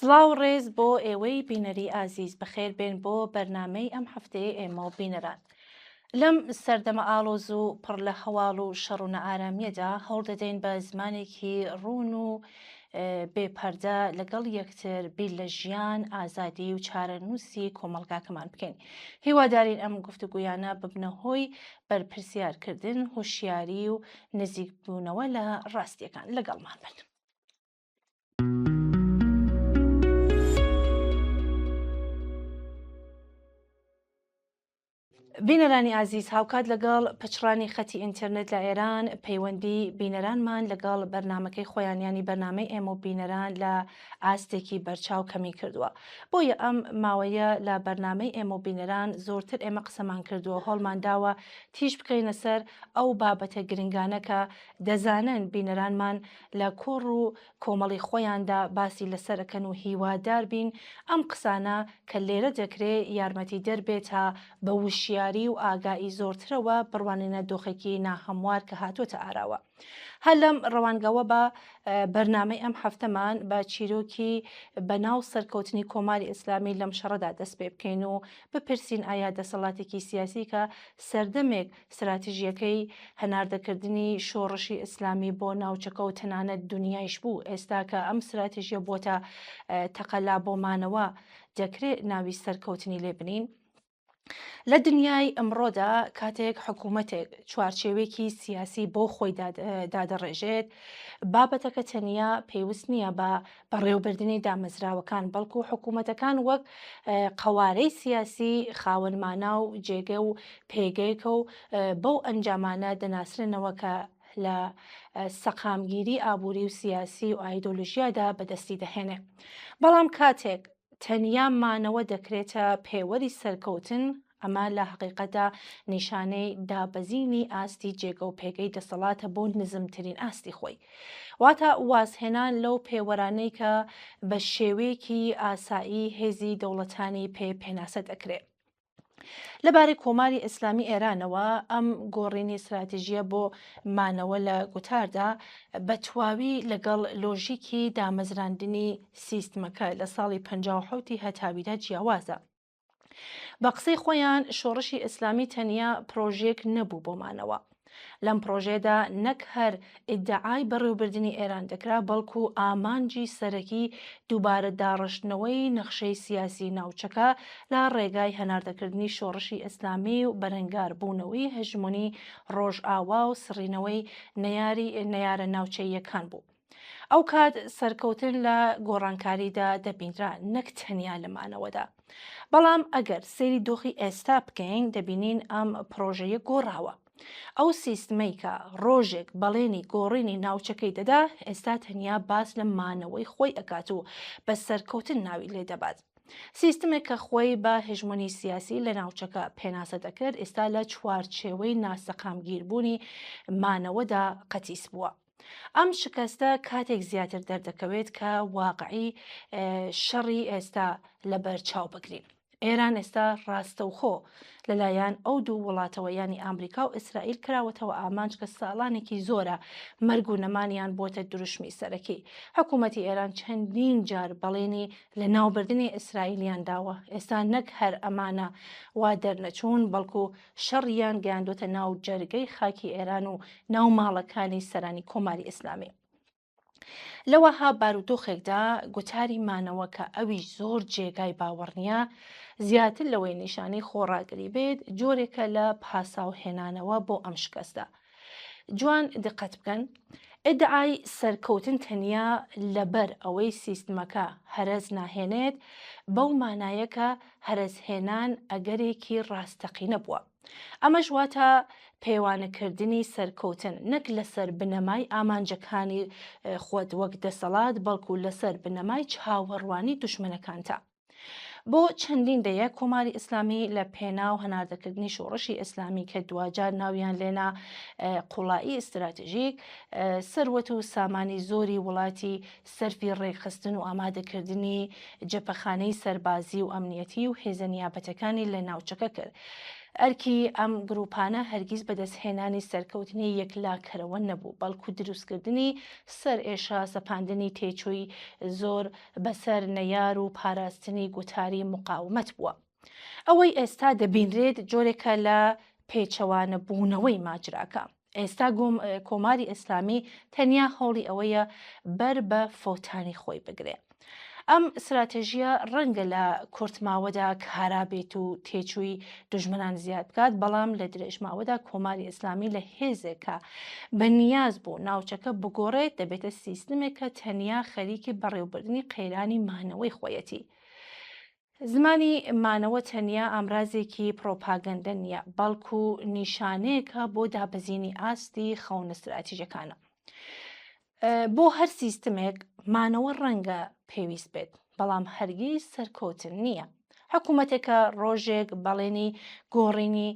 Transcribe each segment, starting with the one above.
سڵاو ڕێز بۆ ئێوەی بینەری ئازیز بەخێربێن بۆ بەرنامەی ئەم هەفتەیە ئێمە و بینەران. لەم سەردەمە ئاڵۆز و پڕ لە هەواڵ و شەڕ و نەئارامیەدا هەوڵ دەدەین بە زمانێکی ڕوون و بێپەردە لەگەڵ یەکتر بیر لە ژیان، ئازادی و چارەنووسی کۆمەڵگاکەمان بکەین. هیوادارین ئەم گفتوگویانە ببنە هۆی بەرپرسیارکردن، هوشیاری و نزیکبوونەوە لە ڕاستیەکان. لەگەڵمان بن. بینەرانی ئازیز، هاوکات لەگەڵ پچڕانی خەتی ئینتەرنێت لە ئێران پەیوەندی بینەرانمان لەگەڵ بەرنمەکەی خۆیانیانی بەرنامەی ئێمە و بینەران لە ئاستێکی بەرچاو کەمی کردووە. بۆیە ئەم ماوەیە لە بەرنامەی ئێمە و بینەران زۆرتر ئێمە قسەمان کردووە، هەڵمان داوە تیژ بکەینە سەر ئەو بابەتە گرنگانەکە دەزانن بینەرانمان لە کۆڕ و کۆمەڵی خۆیاندا باسی لەسەرەکەن و هیوادار بین ئەم قسانە کە لێرە دەکرێت یارمەتی دەربێت تا بە وشیاری و ئاگایی زۆرترەوە بڕوانینە دۆخێکی ناهەموار کە هاتوۆتە ئاراوە. هەر لەم ڕەوانگەوە بە بەرنامەی ئەم هەفتەمان بە چیرۆکی بەناو سەرکەوتنی کۆماری ئیسلامی لەم شەڕەدا دەست پێ بکەین و بپرسین ئایا دەسەڵاتێکی سیاسی کە سەردەمێک استراتیژیەکەی هەناردەکردنی شۆڕشی ئیسلامی بۆ ناوچەکە و تەنانەت دنیایش بوو، ئێستا کە ئەم استراتیژیە بۆتە تەقەلا بۆمانەوە دەکرێت ناوی سەرکەوتنی لێ بنین. لە دنیای ئەمڕۆدا کاتێک حکوومەتێک چوارچێوێکی سیاسی بۆ خۆی دادەڕێژێت، بابەتەکە تەنیا پێویست نییە بە بەڕێوەبردننی دامەزراوەکان، بەڵکو حکوومەتەکان وەک قەوارەی سیاسی خاوەنمانە و جێگە و پێگەیەکە و بەو ئەنجامانە دەناسرنەوە کە لە سەقامگیری ئابووری و سیاسی و ئایدۆلۆژیادا بەدەستی دەهێنێ. بەڵام کاتێک تەنیا مانەوە دەکرێتە پێوەری سەرکەوتن، ئەمە لە حقیقەتدا نیشانەی دابەزینی ئاستی جێگە و پێگەی دەسەڵاتە بۆ نزمترین ئاستی خۆی، واتە وازهێنان لەو پێوەرانەی کە بە شێوەیەکی ئاسایی هێزی دەوڵەتانی پێناسە دەکرێت. لەبارەی کۆماری ئیسلامی ئێرانەوە ئەم گۆڕینی استراتیژیە بۆ مانەوە لە گوتاردا بە تواوی لەگەڵ لۆژیکی دامەزراندنی سیستمەکە لە ساڵی 57 هەتاویدا جیاوازە. بە قسەی خۆیان شۆڕشی ئیسلامی تەنیا پرۆژێک نەبوو بۆمانەوە. لەم پرۆژێدا نەک هەر ئیدعای بەڕێوەبردننی ئێران دەکرا، بەڵکو ئامانجی سەرەکی دووبارە داڕشتنەوەی نەخشەی سیاسی ناوچەکە لە ڕێگای هەناردەکردنی شۆڕشی ئیسلامی و بەرەنگار بوونەوەی هەژمۆنی ڕۆژئاوا و سڕینەوەی نەیارە ناوچەییەکان بوو. ئەو کات سەرکەوتن لە گۆڕانکاریدا دەبینرا، نەک تەنیا لەمانەوەدا. بەڵام ئەگەر سەیری دۆخی ئێستا بکەین دەبینین ئەم پرۆژەیە گۆڕاوە. ئەو سیستمەی کە ڕۆژێک بەڵێنی گۆڕینی ناوچەکەی دەدا، ئێستا تەنیا باس لە مانەوەی خۆی ئەکات و بە سەرکەوتن ناوی لێ دەبات. سیستمێک کە خۆی بە هێژمۆنی سیاسی لە ناوچەکە پێناسە دەکرد، ئێستا لە چوارچێوەی ناسەقامگیربوونی مانەوەدا قەتیس بووە. ئەم شکستە کاتێک زیاتر دەردەکەوێت کە واقعی شەڕی ئێستا لە بەرچاو بگرین. ئێران ئێستا ڕاستەوخۆ لەلایەن ئەو دوو وڵاتەوە یانی ئامریکا و ئیسرائیل کراوەتەوە ئامانج کە ساڵانێکی زۆرە مەرگ و نەمانیان بۆتە دروشمی سەرەکی. حکوومەتی ئێران چەندین جار بەڵێنی لە ناوبردنی ئیسرائیلیان داوە، ئێستا نەک هەر ئەمانە وا دەرنەچوون، بەڵکو شەڕیان گەیاندۆتە ناو جەرگەی خاکی ئێران و ناو ماڵەکانی سەرانی کۆماری ئیسلامی. لەوەها بارودۆخێکدا گوتاری مانەوە کە ئەویش زۆر جێگای باوەڕ نییە، زیاتر لەوەی نیشانەی خۆڕاگری بێت، جۆرێکە لە پاساوهێنانەوە بۆ ئەم شکستە. جوان دقت بکەن، ئیدعای سەرکەوتن تەنیا لەبەر ئەوەی سیستمەکە هەرەز ناهێنێت، بەو مانایەکە هەرەزهێنان ئەگەرێکی ڕاستەقینە بووە. ئەمەش واتە پەیوانەکردنی سەرکەوتن نەک لەسەر بنەمای ئامانجەکانی خۆت وەک دەسەڵات، بەڵکو لەسەر بنەمای چاوەڕوانی دوشمنەکانتە. بۆ چەندین دەیە کۆماری ئیسلامی لە پێناو هەناردەکردنی شۆڕشی ئیسلامی کە دوجار ناویان لێنا قوڵایی ئستراتیژیک، سەروەت و سامانی زۆری وڵاتی سەرفی ڕێکخستن و ئامادەکردنی جەپەخانەی سەربازی و ئەمنیەتی و هێزە نیابەتەکانی لە ناوچەکە کرد. ئەرکی ئەم گروپانە هەرگیز بەدەستهێنانی سەرکەوتنی یەکلاکەرەوە نەبوو، بەڵکو دروستکردنی سەر ئێشە سەپاندنی تێچووی زۆر بەسەر نەیار و پاراستنی گوتاری مقاومەت بووە. ئەوەی ئێستا دەبینرێت جۆرێکە لە پێچەوانەبوونەوەی ماجراکە. ئێستا کۆماری ئیسلامی تەنیا هەوڵی ئەوەیە بەر بە فۆتانی خۆی بگرێ. ئەم استراتێژیە ڕەنگە لە کورتماوەدا کارا بێت و تێچووی دژمنان زیاد بکات، بەڵام لە درێژماوەدا کۆماری ئیسلامی لە هێزێکە بەنیاز بوو ناوچەکە بگۆڕێت دەبێتە سیستمێک کە تەنیا خەریکی بەڕێوەبردننی قەیرانی مانەوەی خۆیەتی. زمانی مانەوە تەنیا ئامرازێکی پرۆپاگەندە نییە، بەڵکو نیشانەیەکە بۆ دابەزینی ئاستی خەونە استراتیژیەکانە. بۆ هەر سیستمێک مانەوە ڕەنگە پێویست بێت، بەڵام هەرگیز سەرکەوتن نییە. حکوومەتێکە ڕۆژێک بەڵێنی گۆڕینی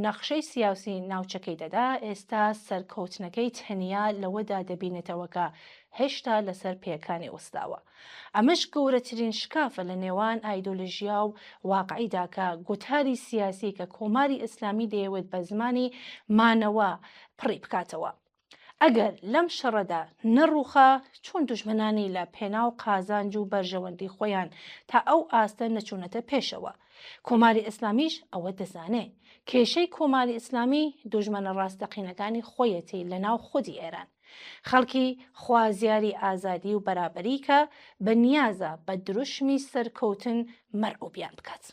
نەخشەی سیاسی ناوچەکەی دەدا، ئێستا سەرکەوتنەکەی تەنیا لەوەدا دەبینێتەوەکە هێشتا لەسەر پێەکانی وەستاوە. ئەمەش گەورەترین شکافە لە نێوان ئایدۆلۆژیا و واقعیدا کە گوتاری سیاسی کە کۆماری ئیسلامی دەیەوێت بە زمانی مانەوە پڕی بکاتەوە. ئەگەر لەم شەڕەدا نەڕووخە چۆن دوژمنانی لە پێناو قازانج و بەرژەوەندی خۆیان تا ئەو ئاستە نەچوونەتە پێشەوە. کۆماری ئیسلامیش ئەوە دەزانێ کێشەی کۆماری ئیسلامی دوژمنە ڕاستەقینەکانی خۆیەتی لە ناو خودی ئێران. خەڵکی خوازیاری ئازادی و بەرابەری کە بە نیازە بە دروشمی سەرکەوتن مەرعوبیان بکات.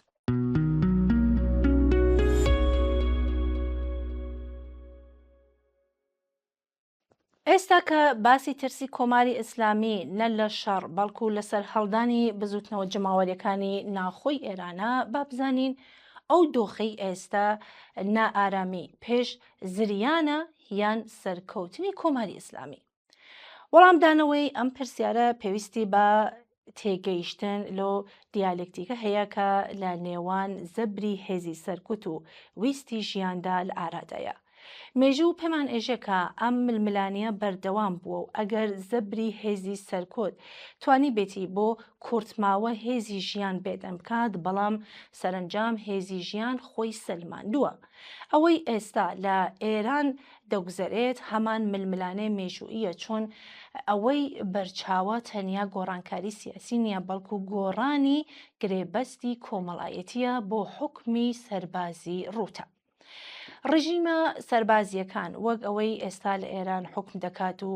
ئێستا کە باسی ترسی کۆماری ئیسلامی نە لە شەڕ بەڵکو لەسەر هەڵدانی بزوتنەوە جەماوەریەکانی ناوخۆی ئێرانە، با بزانین ئەو دۆخەی ئێستا نائارامی پێش زریانە یان سەرکەوتنی کۆماری ئیسلامی. وەڵامدانەوەی ئەم پرسیارە پێویستی بە تێگەیشتن لۆ دیالکتیکە هەیە کە لە نێوان زەبری هێزی سەرکوت و ویستی ژیاندا لە ئارادەیە. مێژوو پێمان ئێژێکە ئەم ململانیە بەردەوام بووە و ئەگەر زەبری هێزی سەرکۆت توانی بێتی بۆ کورتماوە هێزی ژیان بێدەم بکات، بەڵام سەرنجام هێزی ژیان خۆی سەلماندووە. ئەوەی ئێستا لە ئێران دەگوزارێت هەمان ململانەی مێژوویە، چۆن ئەوەی بەرچاوە تەنیا گۆڕانکاری سیاسی نییە، بەڵکو گۆڕانی گرێبەستی کۆمەڵایەتیە بۆ حکمی سەربازی ڕووتە. ڕژیمە سەربازیەکان وەک ئەوەی ئێستا لە ئێران حکم دەکات و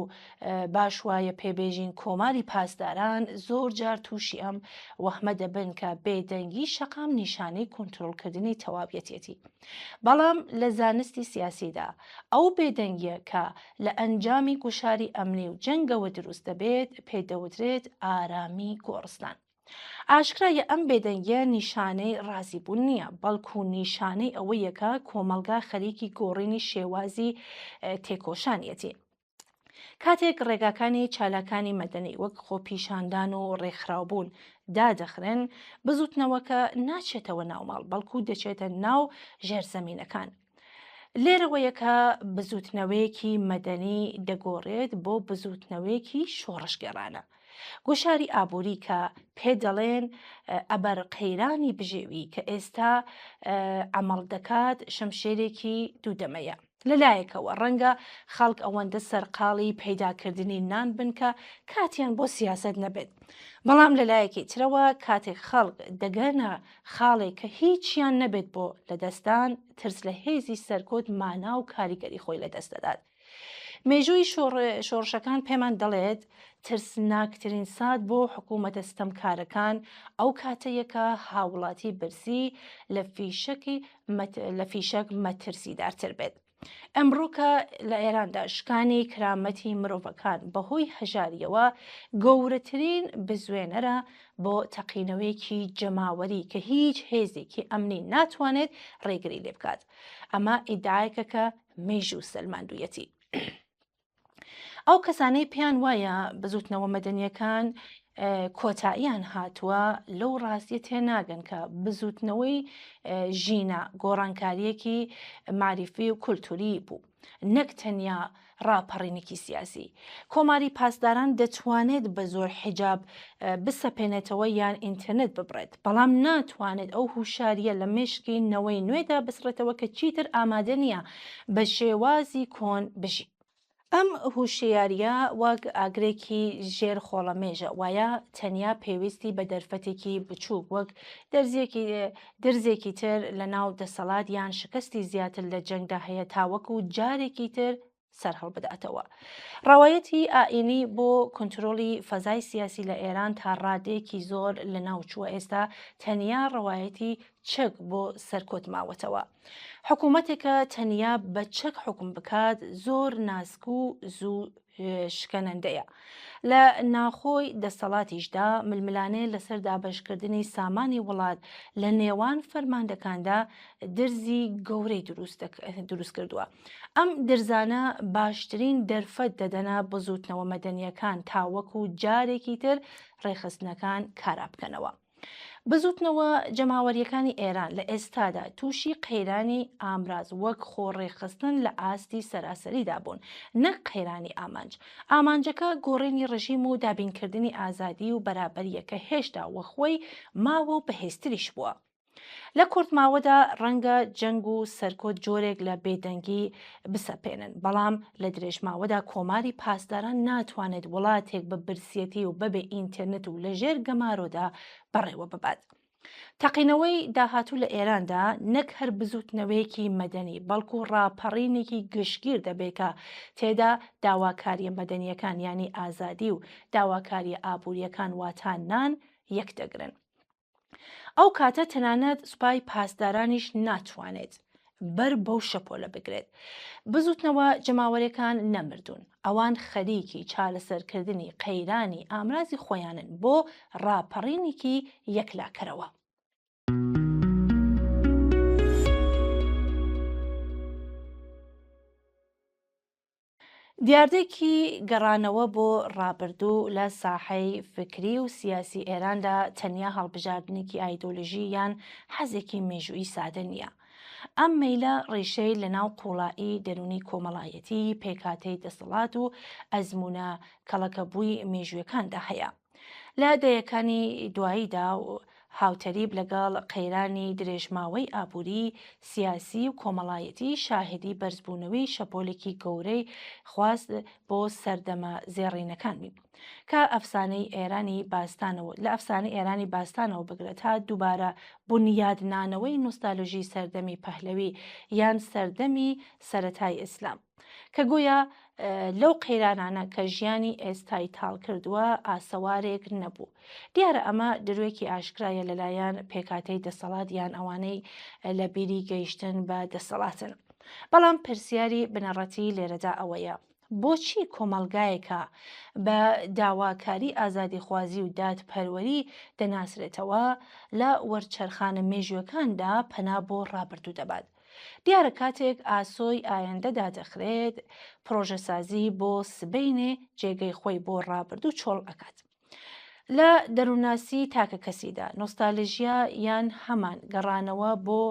باش وایە پێبێژین کۆماری پاسداران زۆر جار تووشی ئەم وەهمە دەبن کە بێدەنگی شەقام نیشانەی کۆنتڕۆڵکردنی تەواویەتێتی. بەڵام لە زانستی سیاسیدا ئەو بێدەنگیە کە لە ئەنجامی گوشاری ئەمنی و جەنگەوە دروست دەبێت پێدەوترێت ئارامی گۆڕستان. ئاشکرایە ئەم بێدەنگیە نیشانەی ڕازیبوون نییە، بەڵکو نیشانەی ئەوەیەکە کۆمەلگا خەریکی گۆڕینی شێوازی تێکۆشانیەتی. کاتێک ڕێگاکانی چالاکانی مەدەنی وەک خۆپیشاندان و ڕێکخراوبوون دادەخرێن، بزوتنەوەکە ناچێتەوە ناوماڵ، بەڵکو دەچێتە ناو ژێرزەمینەکان. لێرەوەیەکە بزوتنەوەیەکی مەدەنی دەگۆڕێت بۆ بزوتنەوەیەکی شۆڕشگێڕانە. گۆشاری ئابووری کە پێ دەڵێن ئەبەرقەیرانی بژێوی کە ئێستا ئەمەڵ دەکات شەمشێرێکی دوودەمەیە. لەلایەکەوە ڕەنگە خەڵک ئەوەندە سەرقاڵی پەیداکردنی نان بن کە کاتیان بۆ سیاسەت نەبێت، بەڵام لەلایەکی ترەوە کاتێک خەڵک دەگەنە خاڵێک کە هیچیان نەبێت بۆ لەدەستان، ترس لە هێزی سەرکۆت مانا و کاریگەری خۆی لەدەست دەدات. مێژووی شۆڕشەکان پێمان دەڵێت ترسناکترین سات بۆ حکوومەتە ستەمکارەکان ئەو کاتەیەکە هاوڵاتی برسی لە فیشەک مەترسیدارتر بێت. ئەمڕۆکە لە ئێراندا شکانی کرامەتی مرۆڤەکان بەهۆی هەژاریەوە گەورەترین بزوێنەرە بۆ تەقینەوەیەکی جەماوەری کە هیچ هێزێکی ئەمنی ناتوانێت ڕێگری لێ بکات. ئەمە ئیدعایەکە کە مێژوو سەلماندوویەتی. ئەو کەسانەی پێیان وایە بزوتنەوە مەدەنیەکان کۆتاییان هاتووە لەو ڕاستیە تێناگەن کە بزوتنەوەی ژینە گۆڕانکاریەکی معریفی و کولتوری بوو. نەک تەنیا ڕاپەڕینێکی سیاسی. کۆماری پاسداران دەتوانێت بە زۆر حیجاب بسەپێنێتەوە یان ئینتەرنێت ببڕێت، بەڵام ناتوانێت ئەو هوشاریە لە مشکی نەوەی نوێدا بسڕێتەوە کە چیتر ئامادە نییە بە شێوازی کۆن بژی. ئەم هوشیاریە وەک ئاگرێکی ژێر خۆڵەمێژە، وایە تەنیا پێویستی بە دەرفەتێکی بچووک وەک دەرزێکی تر لە ناو دەسەڵات یان شکستی زیاتر لە جەنگدا هەیە تاوەکو جارێکی تر سەرهەڵ بداتەوە. ڕاوایەتی ئائینی بۆ کۆنترۆلی فەزای سیاسی لە ئێران تا ڕادەیەکی زۆر لە ناوچووە، ئێستا تەنیا ڕەوایەتی چەک بۆ سەرکۆت ماوەتەوە. حکوومەتێکە تەنیا بە چەک حکم بکات زۆر ناسک و زوو شکەنەندەیە. لە ناخۆی دەسەڵاتیشدا ململانەیە لەسەر دابەشکردنی سامانی وڵات لە نێوان فەرماندەکاندا درزی گەورەی دروست کردووە. ئەم درزانە باشترین دەرفەت دەدەنە بزوتنەوە مەدەنیەکان تاوەکو جارێکی تر ڕێخستنەکان کارا بکەنەوە. بزوتنەوە جەماوەریەکانی ئێران لە ئێستادا تووشی قەیرانی ئامراز وەک خۆڕێخستن لە ئاستی سەراسەریدا بوون، نەک قەیرانی ئامانج. ئامانجەکە گۆڕینی ڕژیم و دابینکردنی ئازادی و بەرابەریەکە هێشتا وەخۆی ماوە و بەهێزتریش بووە. لە کورتماوەدا ڕەنگە جەنگ و سەرکۆت جۆرێک لە بێدەنگی بسەپێنن، بەڵام لە درێژماوەدا کۆماری پاسداران ناتوانێت وڵاتێک بە برسیەتی و بەبێ ئینتەرنێت و لەژێر گەمارۆدا بەڕێوە ببات. تەقینەوەی داهاتوو لە ئێراندا نەک هەر بزوتنەوەیەکی مەدەنی بەڵکو ڕاپەڕینێکی گشتگیر دەبێتە تێدا داواکاریە مەدەنیەکان ینی ئازادی و داواکاریە ئابوووریەکان واتانان یەک دەگرن. ئەو کاتە تەنانەت سوپای پاسدارانیش ناتوانێت بەر بەو شەپۆلە بگرێت. بزوتنەوە جەماوەریەکان نەمردوون، ئەوان خەریکی چارەسەرکردنی قەیرانی ئامرازی خۆیانن بۆ ڕاپەڕینێکی یەکلاکەرەوە. دیاردەیەکی گەڕانەوە بۆ ڕابردوو لە ساحەی فکری و سیاسی ئێراندا تەنیا هەڵبژاردنێکی ئایدۆلۆژی یان حەزێکی مێژوویی سادە نییە. ئەم مەیلە ڕێشەی لەناو قوڵایی دەرونی کۆمەڵایەتی، پێکهاتەی دەسەڵات و ئەزمونە کەڵەکەبووی مێژوویەکاندا هەیە. لە دەیەکانی دواییدا هاوتەریب لەگەڵ قەیرانی درێژماوەی ئابووری سیاسی و کۆمەڵایەتی شاهدی بەرزبوونەوەی شەپۆلێکی گەورەی خواست بۆ سەردەمە زێڕینەکان بین کە ئەفسانەی ئێرانی باستانەوە بگرێت تا دووبارە بنیادنانەوەی نوستالۆژی سەردەمی پەهلەوی یان سەردەمی سەرەتای ئیسلام کە گویا لەو قەیرانانە کە ژیانی ئێستای تاڵ کردووە ئاسەوارێک نەبوو. دیارە ئەمە دروێکی ئاشکرایە لەلایەن پێکهاتەی دەسەڵات یان ئەوانەی لە بیری گەیشتن بە دەسەڵاتن. بەڵام پرسیاری بنەڕەتی لێرەدا ئەوەیە: بۆچی کۆمەلگایەکە بە داواکاری ئازادیخوازی و دادپەروەری دەناسرێتەوە لە وەرچەرخانە مێژووەکاندا پەنا بۆ ڕابردوو دەبات؟ دیارە کاتێک ئاسۆی ئایندەدا دەخرێت، پرۆژەسازی بۆ سبەینێ جێگەی خۆی بۆ ڕابردوو چۆڵ ئەکات. لە دەرووناسی تاکە کەسیدا نۆستالژیا یان هەمان گەڕانەوە بۆ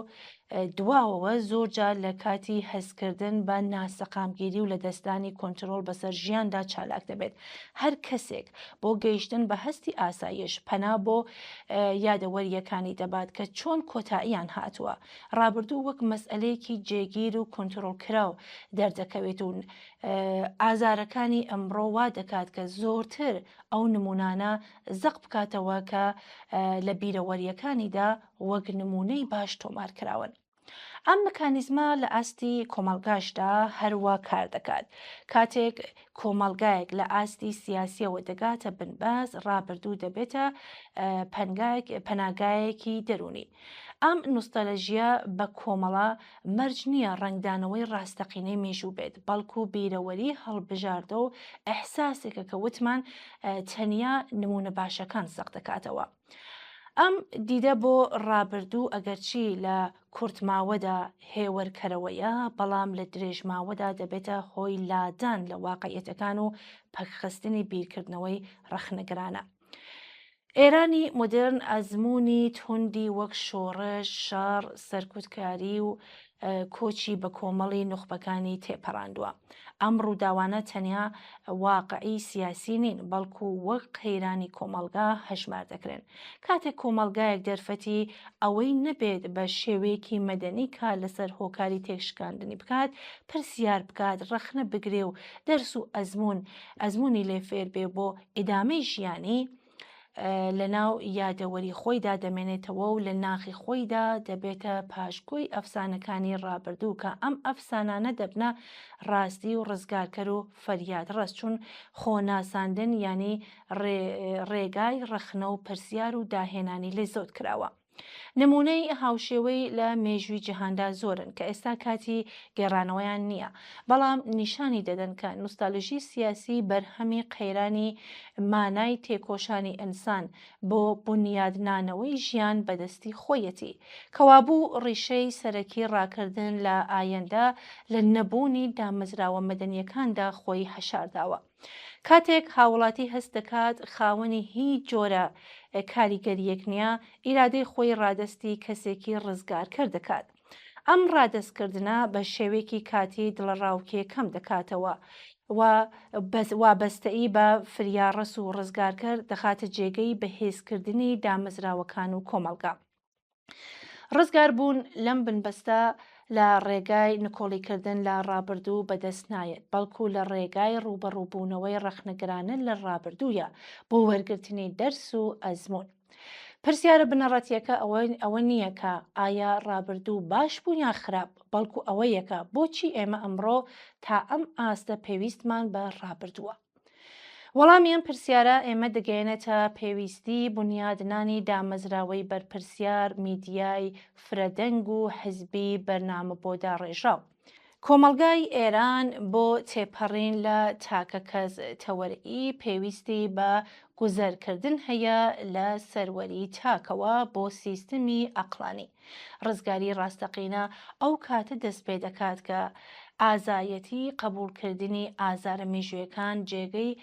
دواوەوە زۆرجار لە کاتی هەستکردن بە ناسەقامگیری و لە دەستانی کۆنترۆل بەسەر ژیاندا چالاک دەبێت. هەر کەسێک بۆ گەیشتن بە هەستی ئاسایش پەنا بۆ یادەوەریەکانی دەبات کە چۆن کۆتاییان هاتووە. ڕابردوو وەک مەسئلەیەکی جێگیر و کۆنترۆل کراو دەردەکەوێت و ئازارەکانی ئەمڕۆ وا دەکات کە زۆرتر ئەو نمونانە زەق بکاتەوە کە لە بیرەوەریەکانیدا وەک نمونەی باش تۆمار کراون. ئەم مەکانیزمە لە ئاستی کۆمەلگاشدا هەروە کار دەکات. کاتێک کۆمەلگایەک لە ئاستی سیاسیەوە دەگاتە بنباز، ڕابردوو دەبێتە پەناگایەکی دەرونی. ئەم نوستالژیا بە کۆمەڵە مەرج نییە ڕنگدانەوەی ڕاستەقینەی مێژوو بێت، بەڵکو بیرەوەری هەڵبژاردە و ئەحساسێکە کە وتمان تەنیا نمونە باشەکان سەق دەکاتەوە. ئەم دیدە بۆ ڕابردوو ئەگەرچی لە کورتماوەدا هێوەرکەرەوەیە، بەڵام لە درێژماوەدا دەبێتە هۆی لادان لە واقعیەتەکان و پەکخستنی بیرکردنەوەی ڕەخنەگرانە. ئێرانی مدرن ئەزمموی توندی وەک شۆڕش، شەڕ، سەرکوتکاری و کۆچی بە کۆمەڵی نوخبەکانی تێپەڕاندووە. ئەم ڕووداوانە تەنیا واقعی سیاسی نین، بەڵکو وەک قەیرانی کۆمەلگا هەژمار دەکرێن. کاتێک کۆمەلگایەک دەرفەتی ئەوەی نەبێت بە شێوەیەکی مەدەنی کا لەسەر هۆکاری تێکشکاندنی بکات، پرسیار بکات، ڕەخنە بگرێ و دەرس و ئەزمموی لێفێر بێ بۆ ئیدامەی ژیانی، لە ناو یادەوەری خۆیدا دەمێنێتەوە و لە ناخی خۆیدا دەبێتە پاشگۆی ئەفسانەکانی ڕابردوو کە ئەم ئەفسانانە دەبنە ڕاستی و ڕزگارکەر و فەریاد ڕست، چون خۆناساندن ینی ڕێگای ڕەخنە و پرسیار و داهێنانی لێ زۆت کراوە. نمونەی هاوشێوەی لە مێژووی جیهاندا زۆرن کە ئێستا کاتی گێڕانەوەیان نییە، بەڵام نیشانی دەدەن کە نوستالژی سیاسی بەرهەمی قەیرانی مانای تێکۆشانی ئینسان بۆ بنیادنانەوەی ژیان بەدەستی خۆیەتی، کەوابوو ڕیشەی سەرەکی ڕاکردن لە ئایەندا لە نەبوونی دامەزراوە مەدەنیەکاندا خۆی هەشارداوە. کاتێک هاوڵاتی هەست دەکات خاوەنی هیچ جۆرە کاریگەریەک نییە، ئیرادەی خۆی ڕادستی کەسێکی ڕزگارکەر دەکات. ئەم ڕادستکردنە بە شێوەیەکی کاتی دڵڕاوکێ کەم دەکاتەوە وابەستەئی بە فریاڕەس و ڕزگارکەر دەخاتە جێگەی بەهێزکردنی دامەزراوەکان و کۆمەلگا. ڕزگار بوون لەم بنبەستە لە ڕێگای نکۆڵیکردن لە ڕابردوو بەدەست نایێت، بەڵکو لە ڕێگای ڕوبەڕووبوونەوەی ڕەخنەگرانن لە ڕابردوویە بۆ وەرگرتنی دەرس و ئەزمون. پرسیارە بنەڕەتیەکە ئەوە نییە کە ئایا ڕابردوو باش بوو یا خراپ، بەڵکو ئەوەیەکە بۆچی ئێمە ئەمڕۆ تا ئەم ئاستە پێویستمان بە ڕابردووە. وەڵامی ئەم پرسیارە ئێمە دەگەێنێتە پێویستی بنیادنانی دامەزراوەی بەرپرسیار، میدیای فرەدەنگ و حزبی بەرنامە بۆ داڕێژاو. کۆمەلگای ئێران بۆ تێپەڕین لە تاکە کەس تەوەرئی پێویستی بە گوزەرکردن هەیە لە سەروەری تاکەوە بۆ سیستمی ئەقلانی. ڕزگاری ڕاستەقینە ئەو کاتە دەست پێ دەکات کە ئازایەتی قبولکردنی ئازارە مێژوویەکان جێگەی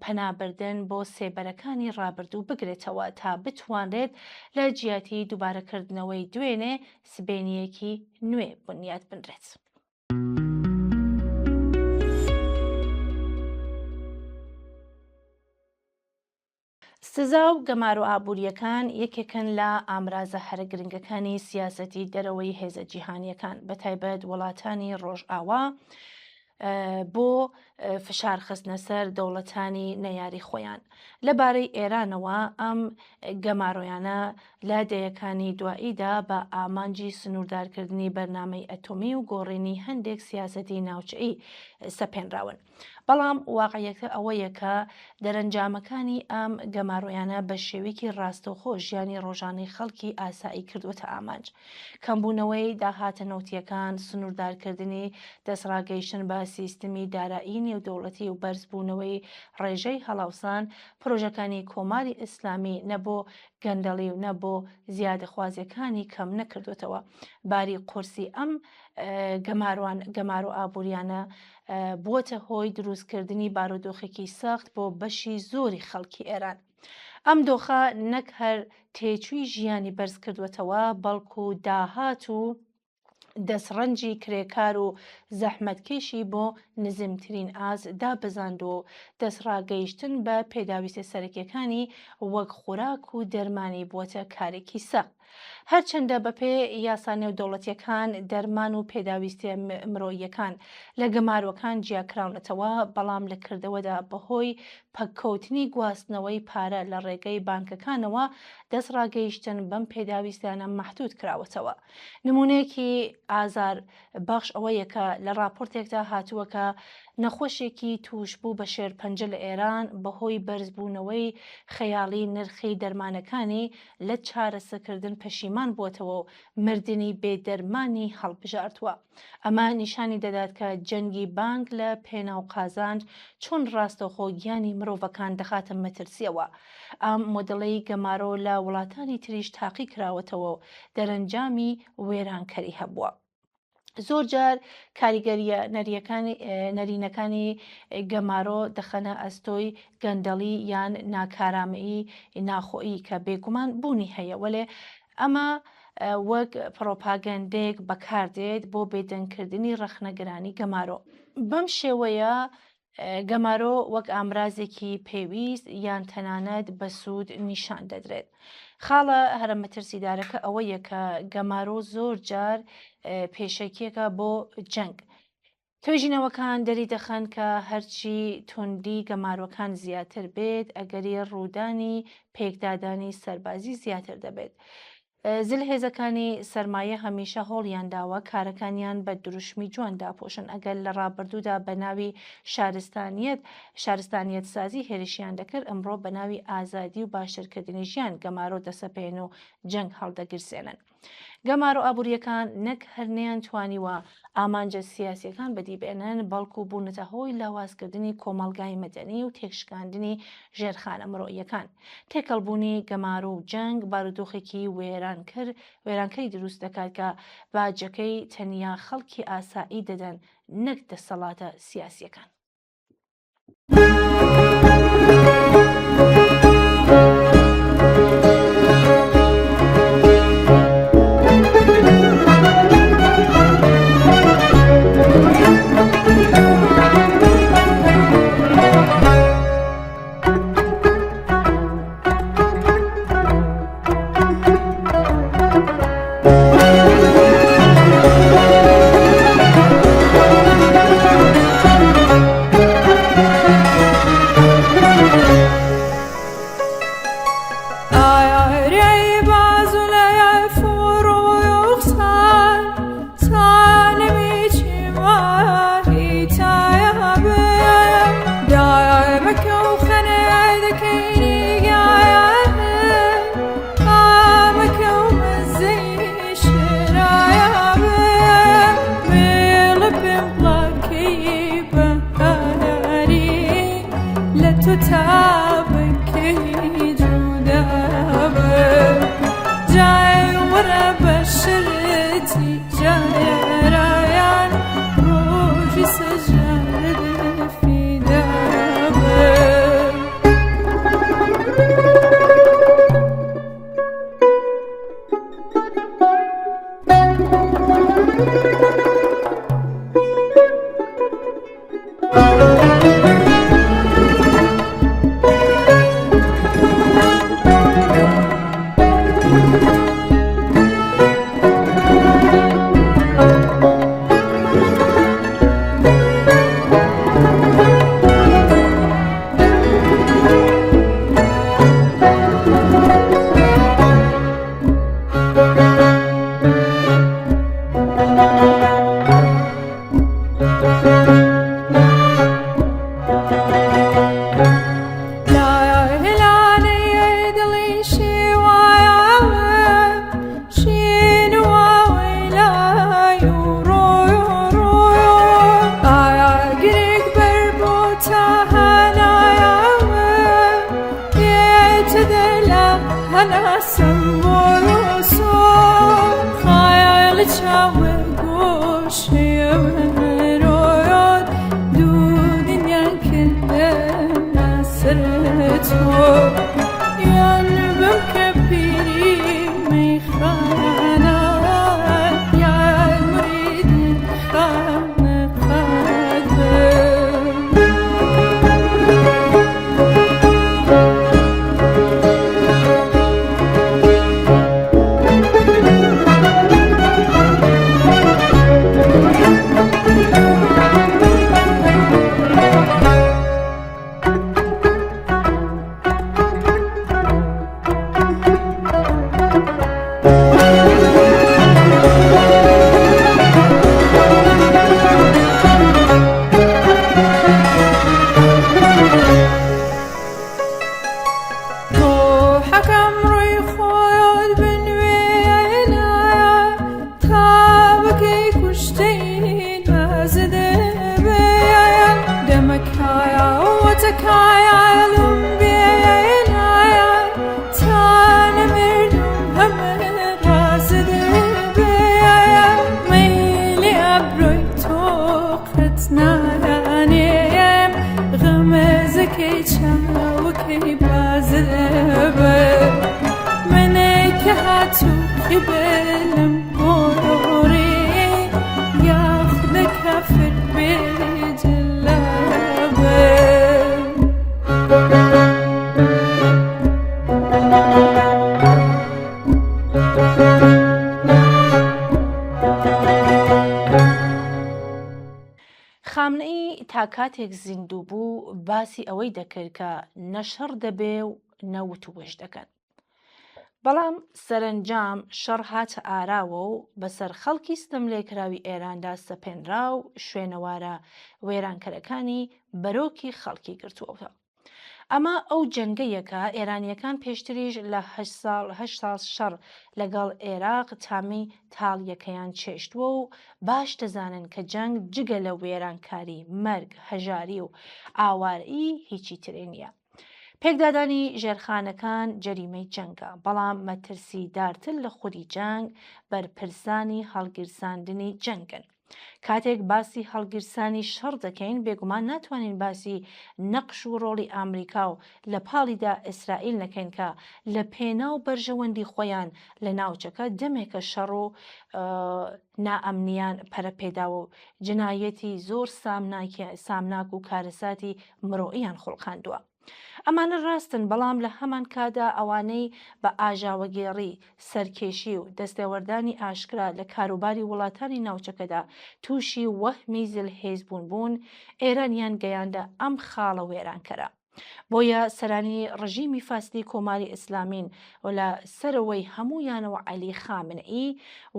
پەنابردن بۆ سێبەرەکانی ڕابردوو بگرێتەوە تا بتوانرێت لە جیاتی دووبارەکردنەوەی دوێنێ سبێنیەکی نوێ بنیاد بنرێت. سزا و گەمار و ئابوووریەکان یەکێکن لە ئامرازە هەرە گرنگەکانی سیاسەتی دەرەوەی هێزە جیهانیەکان، بەتایبەت وڵاتانی ڕۆژئاوا بۆ فشارخستنە سەر دەوڵەتانی نەیاری خۆیان. لەبارەی ئێرانەوە ئەم گەمارۆیانە لە دەیەکانی دواییدا بە ئامانجی سنووردارکردنی بەرنامەی ئەتۆمی و گۆڕینی هەندێک سیاسەتی ناوچەیی سەپێنراون. بەڵام واقعیەکە ئەوەیە کە دەرەنجامەکانی ئەم گەمارۆیانە بە شێوەیەکی ڕاستەوخۆ ژیانی ڕۆژانەی خەڵکی ئاسایی کردوتە ئامانج. کەمبوونەوەی داهاتە نەوتیەکان، سنووردارکردنی دەسڕاگەیشتن بە سیستمی دارایی نێودەوڵەتی و بەرزبوونەوەی ڕێژەی هەڵاوسان، پرۆژەکانی کۆماری ئیسلامی نەبۆ گەندەڵی و نەبۆ زیادەخوازیەکانی کەم نەکردوێتەوە. باری قورسی ئەم گەمار و ئابوووریانە بووەتە هۆی دروستکردنی بارودۆخێکی سەخت بۆ بەشی زۆری خەڵکی ئێران. ئەم دۆخە نەک هەر تێچووی ژیانی بەرز کردوێتەوە، بەڵکو داهات و دەسڕەنجی کرێکار و زەحمەتکێشی بۆ نزمترین ئاز دابەزاند و دەسڕاگەیشتن بە پێداویستە سەرەکیەکانی وەک خوراک و دەرمانی بووەتە کارێکی سەخت. هەرچەندە بەپێ یاسا نێودەوڵەتیەکان دەرمان و پێداویستی مرۆییەکان لە گەماروەکان جیاکراونەتەوە، بەڵام لە کردەوەدا بەهۆی پەککەوتنی گواستنەوەی پارە لە ڕێگەی بانکەکانەوە دەسڕاگەیشتن بەم پێداویستیانە مەحدود کراوەتەوە. نمونەیەکی ئازار بەخش ئەوەیەکە لە راپۆرتێکدا هاتووەکە نەخۆشێکی توشبوو بە شێرپەنجە لە ئێران بەهۆی بەرزبوونەوەی خەیاڵی نرخی دەرمانەکانی لە چارەسەرکردن پەشیمان بووەتەوە و مردنی بێدەرمانی هەڵبژاردووە. ئەمە نیشانی دەدات کە جەنگی بانک لە پێناو قازانج چۆن ڕاستەوخۆگیانی مرۆڤەکان دەخاتە مەترسیەوە. ئەم مۆدڵەی گەمارۆ لە وڵاتانی تریش تاقی کراوەتەوە و دەرەنجامی وێرانکەری هەبووە. زۆر جار کاریگەریە نەرینەکانی گەمارۆ دەخەنە ئەستۆی گەندەڵی یان ناکارامەیی ناخۆیی کە بێگومان بوونی هەیە، وەلێ ئەمە وەک پرۆپاگەندەیەک بەکاردێت بۆ بێدەنگکردنی ڕەخنەگرانی گەمارۆ. بەم شێوەیە گەمارۆ وەک ئامرازێکی پێویست یان تەنانەت بە سوود نیشان دەدرێت. خاڵە هەرە مەترسیدارەکە ئەوەیە کە گەمارۆ زۆر جار پێشەکیەکە بۆ جەنگ. توێژینەوەکان دەری دەخەن کە هەرچی توندی گەمارۆکان زیاتر بێت ئەگەری ڕوودانی پێکدادانی سەربازی زیاتر دەبێت. زلهێزەکانی سەرمایە هەمیشە هۆڵیان داوە کارەکانیان بە دروشمی جوان داپۆشن. ئەگەر لە ڕابردوودا بە ناوی شارستانیەت سازی هێرشیان دەکرد، ئەمڕۆ بە ناوی ئازادی و باشترکردنی ژیان گەمارۆ دەسەپێن و جەنگ هەڵدەگرسێنن. گەمارۆ ئابوووریەکان نەک هەرنیان توانیوە ئامانجە سیاسیەکان بەدیبێنن، بەڵکو بوونەتە هۆی لاوازکردنی کۆمەڵگای مەدەنی و تێکشکاندنی ژێرخانە مرۆییەکان. تێکەڵبوونی گەمارۆ و جەنگ بارودۆخێکی وێرانکەری دروست دەکات کە باجەکەی تەنیا خەڵکی ئاسایی دەدەن، نەک دەسەڵاتە سیاسیەکان. تو يبلم قروري ياخذك في البيت اللبن خامنەی تا کاتێک زیندوو بوو باسی ئەوەی دەکرد کە نەشەڕ دەبێ و نەوت و وێژ دەکەن. بەڵام سەرنجام شەڕ هاتە ئاراوە و بەسەر خەڵکی ستەم لێکراوی ئێراندا سەپێنرا و شوێنەوارە وێرانکەرەکانی بەرۆکی خەڵکی گرتووەوە. ئەمە ئەو جەنگەیەکە ئێرانیەکان پێشتریش لە 8 ساڵ شەڕ لەگەڵ عێراق تامی تاڵیەکەیان چێشتووە و باش دەزانن کە جەنگ جگە لە وێرانکاری مەرگ هەژاری و ئاوارەیی هیچی ترێ نییە. پێکدادانی ژێرخانەکان جەریمەی جەنگە، بەڵام مەترسیدارتر لە خودی جەنگ بەرپرسانی هەڵگیرساندنی جەنگن. کاتێک باسی هەڵگیرسانی شەڕ دەکەین بێگومان ناتوانین باسی نەقش و ڕۆڵی ئامریکا و لە پاڵیدا ئیسرائیل نەکەین کە لە پێناو بەرژەوەندی خۆیان لە ناوچەکە دەمێکە شەڕ و نائەمنیان پەرەپێداوە و جنایەتی زۆر سامناک و کارەساتی مرۆییان خوڵقاندووە. ئەمانە ڕاستن، بەڵام لە هەمان کادا ئەوانەی بە ئاژاوەگێڕی سەرکێشی و دەستێوەردانی ئاشکرا لە کاروباری وڵاتانی ناوچەکەدا تووشی وەهمی زلهێزبوون بوون ئێرانیان گەیاندە ئەم خاڵە وێرانکەرە. بۆیە سەرانی ڕژیمی فاسدی کۆماری ئیسلامین و لە سەرەوەی هەموویانەوە عەلی خامنەئی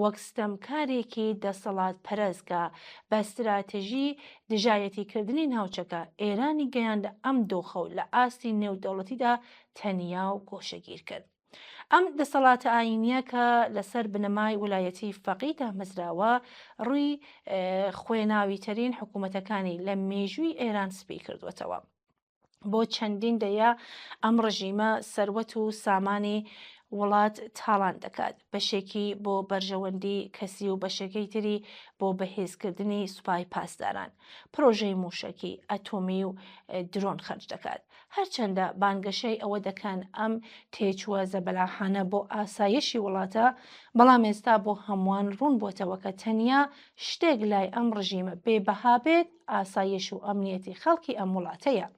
وەک ستەمکارێکی دەسەڵات پەرستگا بە استراتێژی دژایەتیکردنی ناوچەکە ئێرانی گەیاندە ئەم دۆخە و لە ئاستی نێودەوڵەتیدا تەنیا و گۆشەگیر کرد. ئەم دەسەڵاتە ئاینیە کە لەسەر بنەمای ویلایەتی فەقیه دامەزراوە ڕووی خوێناویترین حکوومەتەکانی لە مێژووی ئێران سپی کردوێتەوە. بۆ چەندین دەیە ئەم ڕژیمە سەروەت و سامانی وڵات تاڵان دەکات، بەشێکی بۆ بەرژەوەندی کەسی و بەشێکەی تری بۆ بەهێزکردنی سوپای پاسداران، پرۆژەی موشکی ئەتۆمی و درۆن خەرج دەکات. هەرچەندە بانگەشەی ئەوە دەکەن ئەم تێچووە زەبەلاحانە بۆ ئاسایشی وڵاتە، بەڵام ئێستا بۆ هەمووان ڕوون بۆتەوە کە تەنیا شتێک لای ئەم ڕژیمە بێبەها بێت ئاسایش و ئەمنیەتی خەڵکی ئەم وڵاتەیە.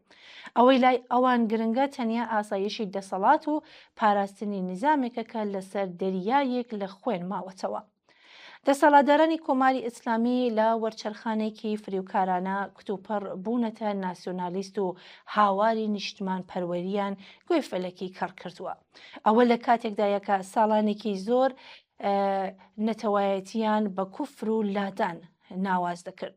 ئەوەی لای ئەوان گرنگە تەنیا ئاسایشی دەسەڵات و پاراستنی نظامێکە کە لەسەر دەریایەک لە خوێن ماوەتەوە. دەسەڵاتدارانی کۆماری ئیسلامی لە وەرچەرخانێکی فریوکارانە کتوپەڕ بوونەتە ناسیۆنالیست و هاواری نیشتمان پەروەریان گوێ فەلەکی کەڕ کردووە. ئەوە لە کاتێکدایەکە ساڵانێکی زۆر نەتەوایەتیان بە کوفر و لادان ناواز دەکرد.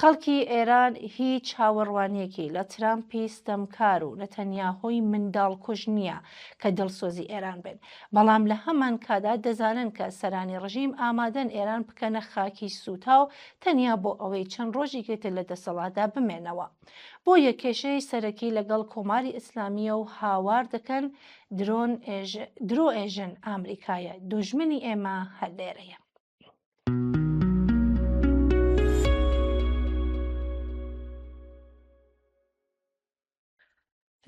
خەڵکی ئێران هیچ هاوەڕوانیەکی لە ترامپی ستەمکار و نەتەنیاهۆی منداڵکوژ نییە کە دڵسۆزی ئێران بێن، بەڵام لە هەمان کادا دەزانن کە سەرانی ڕژیم ئامادەن ئێران بکەنە خاکی سوتا و تەنیا بۆ ئەوەی چەند ڕۆژێکێتە لە دەسەڵاتدا بمێنەوە. بۆ یەکێشەی سەرەکی لەگەڵ کۆماری ئیسلامیە و هاوار دەکەن درۆ ئێژن ئامریکایە، دوژمنی ئێمە هەر لێرەیە.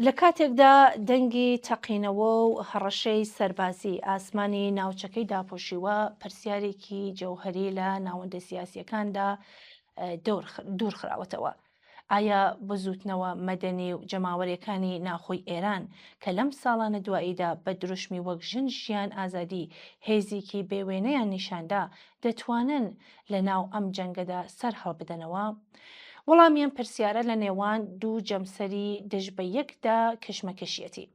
لە کاتێکدا دەنگی تەقینەوە و هەڕەشەی سەربازی ئاسمانی ناوچەکەی داپۆشیوە، پرسیارێکی جەوهەری لە ناوەندە سیاسیەکاندا دوور خراوەتەوە. ئایا بزوتنەوە مەدەنی و جەماوەریەکانی ناخۆی ئێران کە لەم ساڵانە دواییدا بە دروشمی وەک ژن، ژیان، ئازادی، هێزێکی بێوێنەیان نیشاندا دەتوانن لە ناو ئەم جەنگەدا سەر هەڵبدەنەوە؟ وەڵامیان پرسیارە لە نێوان دوو جەمسەری دژ بە یەکدا کشمەکەشیەتی.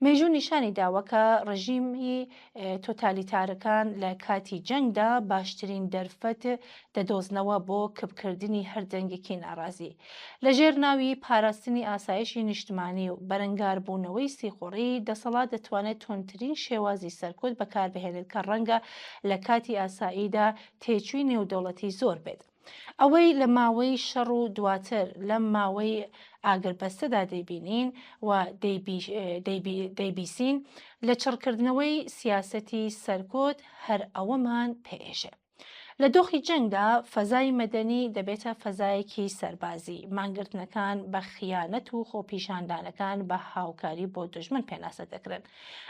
مێژوو نیشانی داوە کە ڕژیمی تۆتالیتارەکان لە کاتی جەنگدا باشترین دەرفەت دەدۆزنەوە بۆ کبکردنی هەردەنگێکی ناڕازی. لەژێر ناوی پاراستنی ئاسایشی نیشتمانی و بەرەنگاربوونەوەی سیخوڕی، دەسەڵات دەتوانێت تۆنترین شێوازی سەرکوت بەکاربهێنێت کە ڕەنگە لە کاتی ئاساییدا تێچووی نێودەوڵەتی زۆر بێت. ئەوەی لە ماوەی شەڕ و دواتر لەم ماوەی ئاگربەستەدا دەیبینین و دەیبیسین لە چڕکردنەوەی سیاسەتی سەرکۆت هەر ئەوەمان پێئێژێ. لە دۆخی جەنگدا فەزای مەدەنی دەبێتە فەزایەکی سەربازی، مانگرتنەکان بە خیانەت و خۆپیشاندانەکان بە هاوکاری بۆ دوژمن پێناسە دەکرن.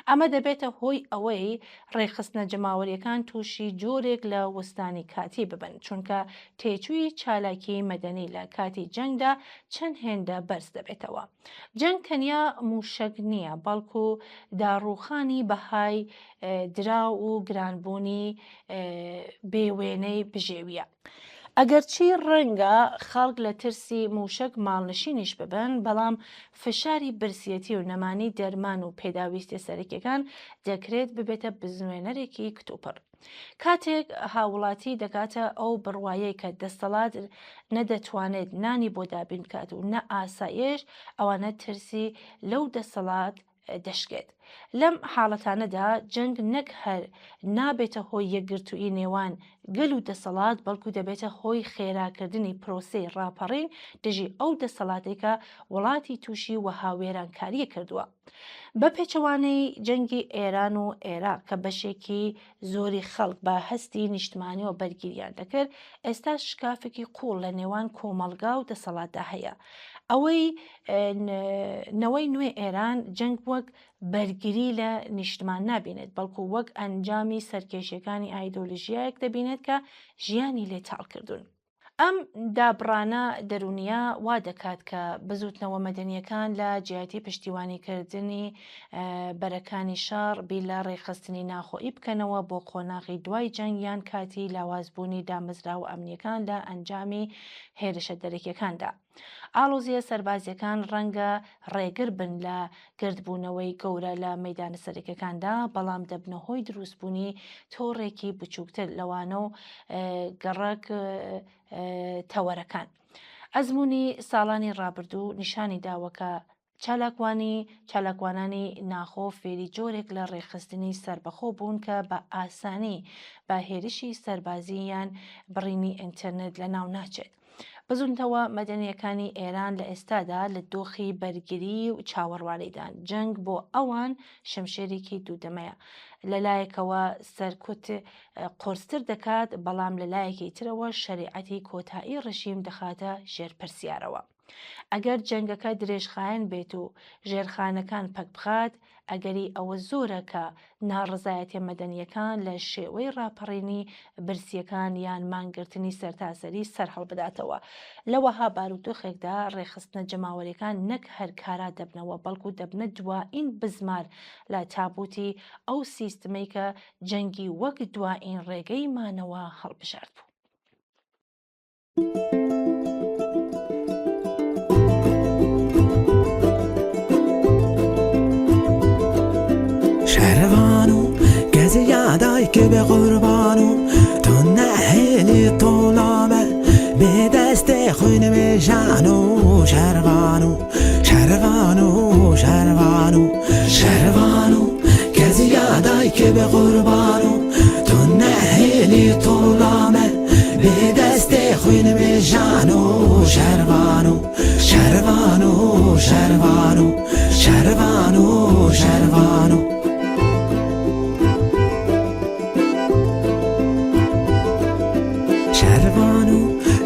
ئەمە دەبێتە هۆی ئەوەی ڕێخستنە جەماوەریەکان تووشی جۆرێک لە وەستانی کاتی ببن، چونکە تێچووی چالاکی مەدەنی لە کاتی جەنگدا چەند هێندە بەرز دەبێتەوە. جەنگ تەنیا موشەک نییە، بەڵکو داڕوخانی بەهای درا و گرانبوونی بێوێنەی بژێویە. ئەگەرچی ڕەنگە خەڵک لە ترسی موشک ماڵنشینیش ببن، بەڵام فشاری برسیەتی و نەمانی دەرمان و پێداویستی سەرەکیەکان دەکرێت ببێتە بزوێنەرێکی کتوپڕ. کاتێک هاوڵاتی دەکاتە ئەو بڕوایەی کە دەسەڵات نەدەتوانێت نانی بۆ دابین بکات و نە ئاسایش، ئەوانە ترسی لەو دەسەڵات دەشکێت. لەم حاڵەتانەدا جەنگ نەک هەر نابێتە هۆی یەکگرتووی نێوان گەل و دەسەڵات، بەڵکو دەبێتە هۆی خێراکردنی پرۆسەی ڕاپەڕین دژی ئەو دەسەڵاتێکە وڵاتی تووشی وەهاوێرانکاریە کردووە. بە پێچەوانەی جەنگی ئێران و عێراق کە بەشێکی زۆری خەڵک بە هەستی نیشتمانیەوە بەرگریان دەکرد، ئێستا شکافێکی قوڵ لە نێوان کۆمەڵگا و دەسەڵاتدا هەیە. ئەوەی نەوەی نوێ ئێران جەنگ وەک بەرگری لە نیشتمان نابینێت، بەڵکو وەک ئەنجامی سەرکێشیەکانی ئایدۆلۆژیایەک دەبینێت کە ژیانی لێتاڵ کردوون. ئەم دابڕانە دەرونیە وا دەکات کە بزوتنەوە مەدەنیەکان لە جیاتی پشتیوانیکردنی بەرەکانی شار بی لە ڕێخستنی ناخۆئی بکەنەوە بۆ قۆناغی دوای جەنگ یان کاتی لاوازبوونی دامەزرا و ئەمنیەکان لە ئەنجامی هێرشە دەرەکیەکاندا. ئاڵۆزیە سەربازیەکان ڕەنگە ڕێگر بن لە گردبوونەوەی گەورە لە مەیدانە سەرەکیەکاندا، بەڵام دەبنە هۆی دروستبوونی تۆڕێکی بچووکتر لەوانە و گەڕک تەوەرەکان. ئەزمموی ساڵانی ڕابردوو نیشانی داوەکە چالاکوانانی ناخۆ فێری جۆرێک لە ڕێخستنی سربەخۆ بوون کە بە ئاسانی بە هێرشی سەربازی یان بڕینی ئینتەرنێت لە ناو ناچێت. بزونتەوە مەدەنیەکانی ئێران لە ئێستادا لە دۆخی بەرگری و چاوەڕوانیدان. جەنگ بۆ ئەوان شەمشێرێکی دوودەمەیە، لەلایەکەوە سەرکوت قۆرستر دەکات، بەڵام لەلایەکی ترەوە شەریعەتی کۆتایی ڕژیم دەخاتە ژێرپرسیارەوە. ئەگەر جەنگەکە درێژخایەن بێت و ژێرخانەکان پەک بخات، ئەگەری ئەوە زۆرە کە ناڕزایەتی مەدەنیەکان لە شێوەی ڕاپەڕینی برسیەکان یان مانگرتنی سەرتاسەری سەرهەڵ بداتەوە. لەوەها بارودۆخێکدا ڕێخستنە جەماوەریەکان نەک هەر کارا دەبنەوە، بەڵکو دەبنە دوائین بزمار لە تابوتی ئەو سیستمەی کە جەنگی وەک دوائین ڕێگەی مانەوە هەڵبژارد بوو. شهروانو کسی یادای که به قربانو تو نهیلی طولامه به دست خون میشانو. شهروانو شهروانو شهروانو شهروانو کسی یادای که به قربانو تو نهیلی طولامه به دست خون میشانو. شهروانو شهروانو شهروانو شهروانو شهروانو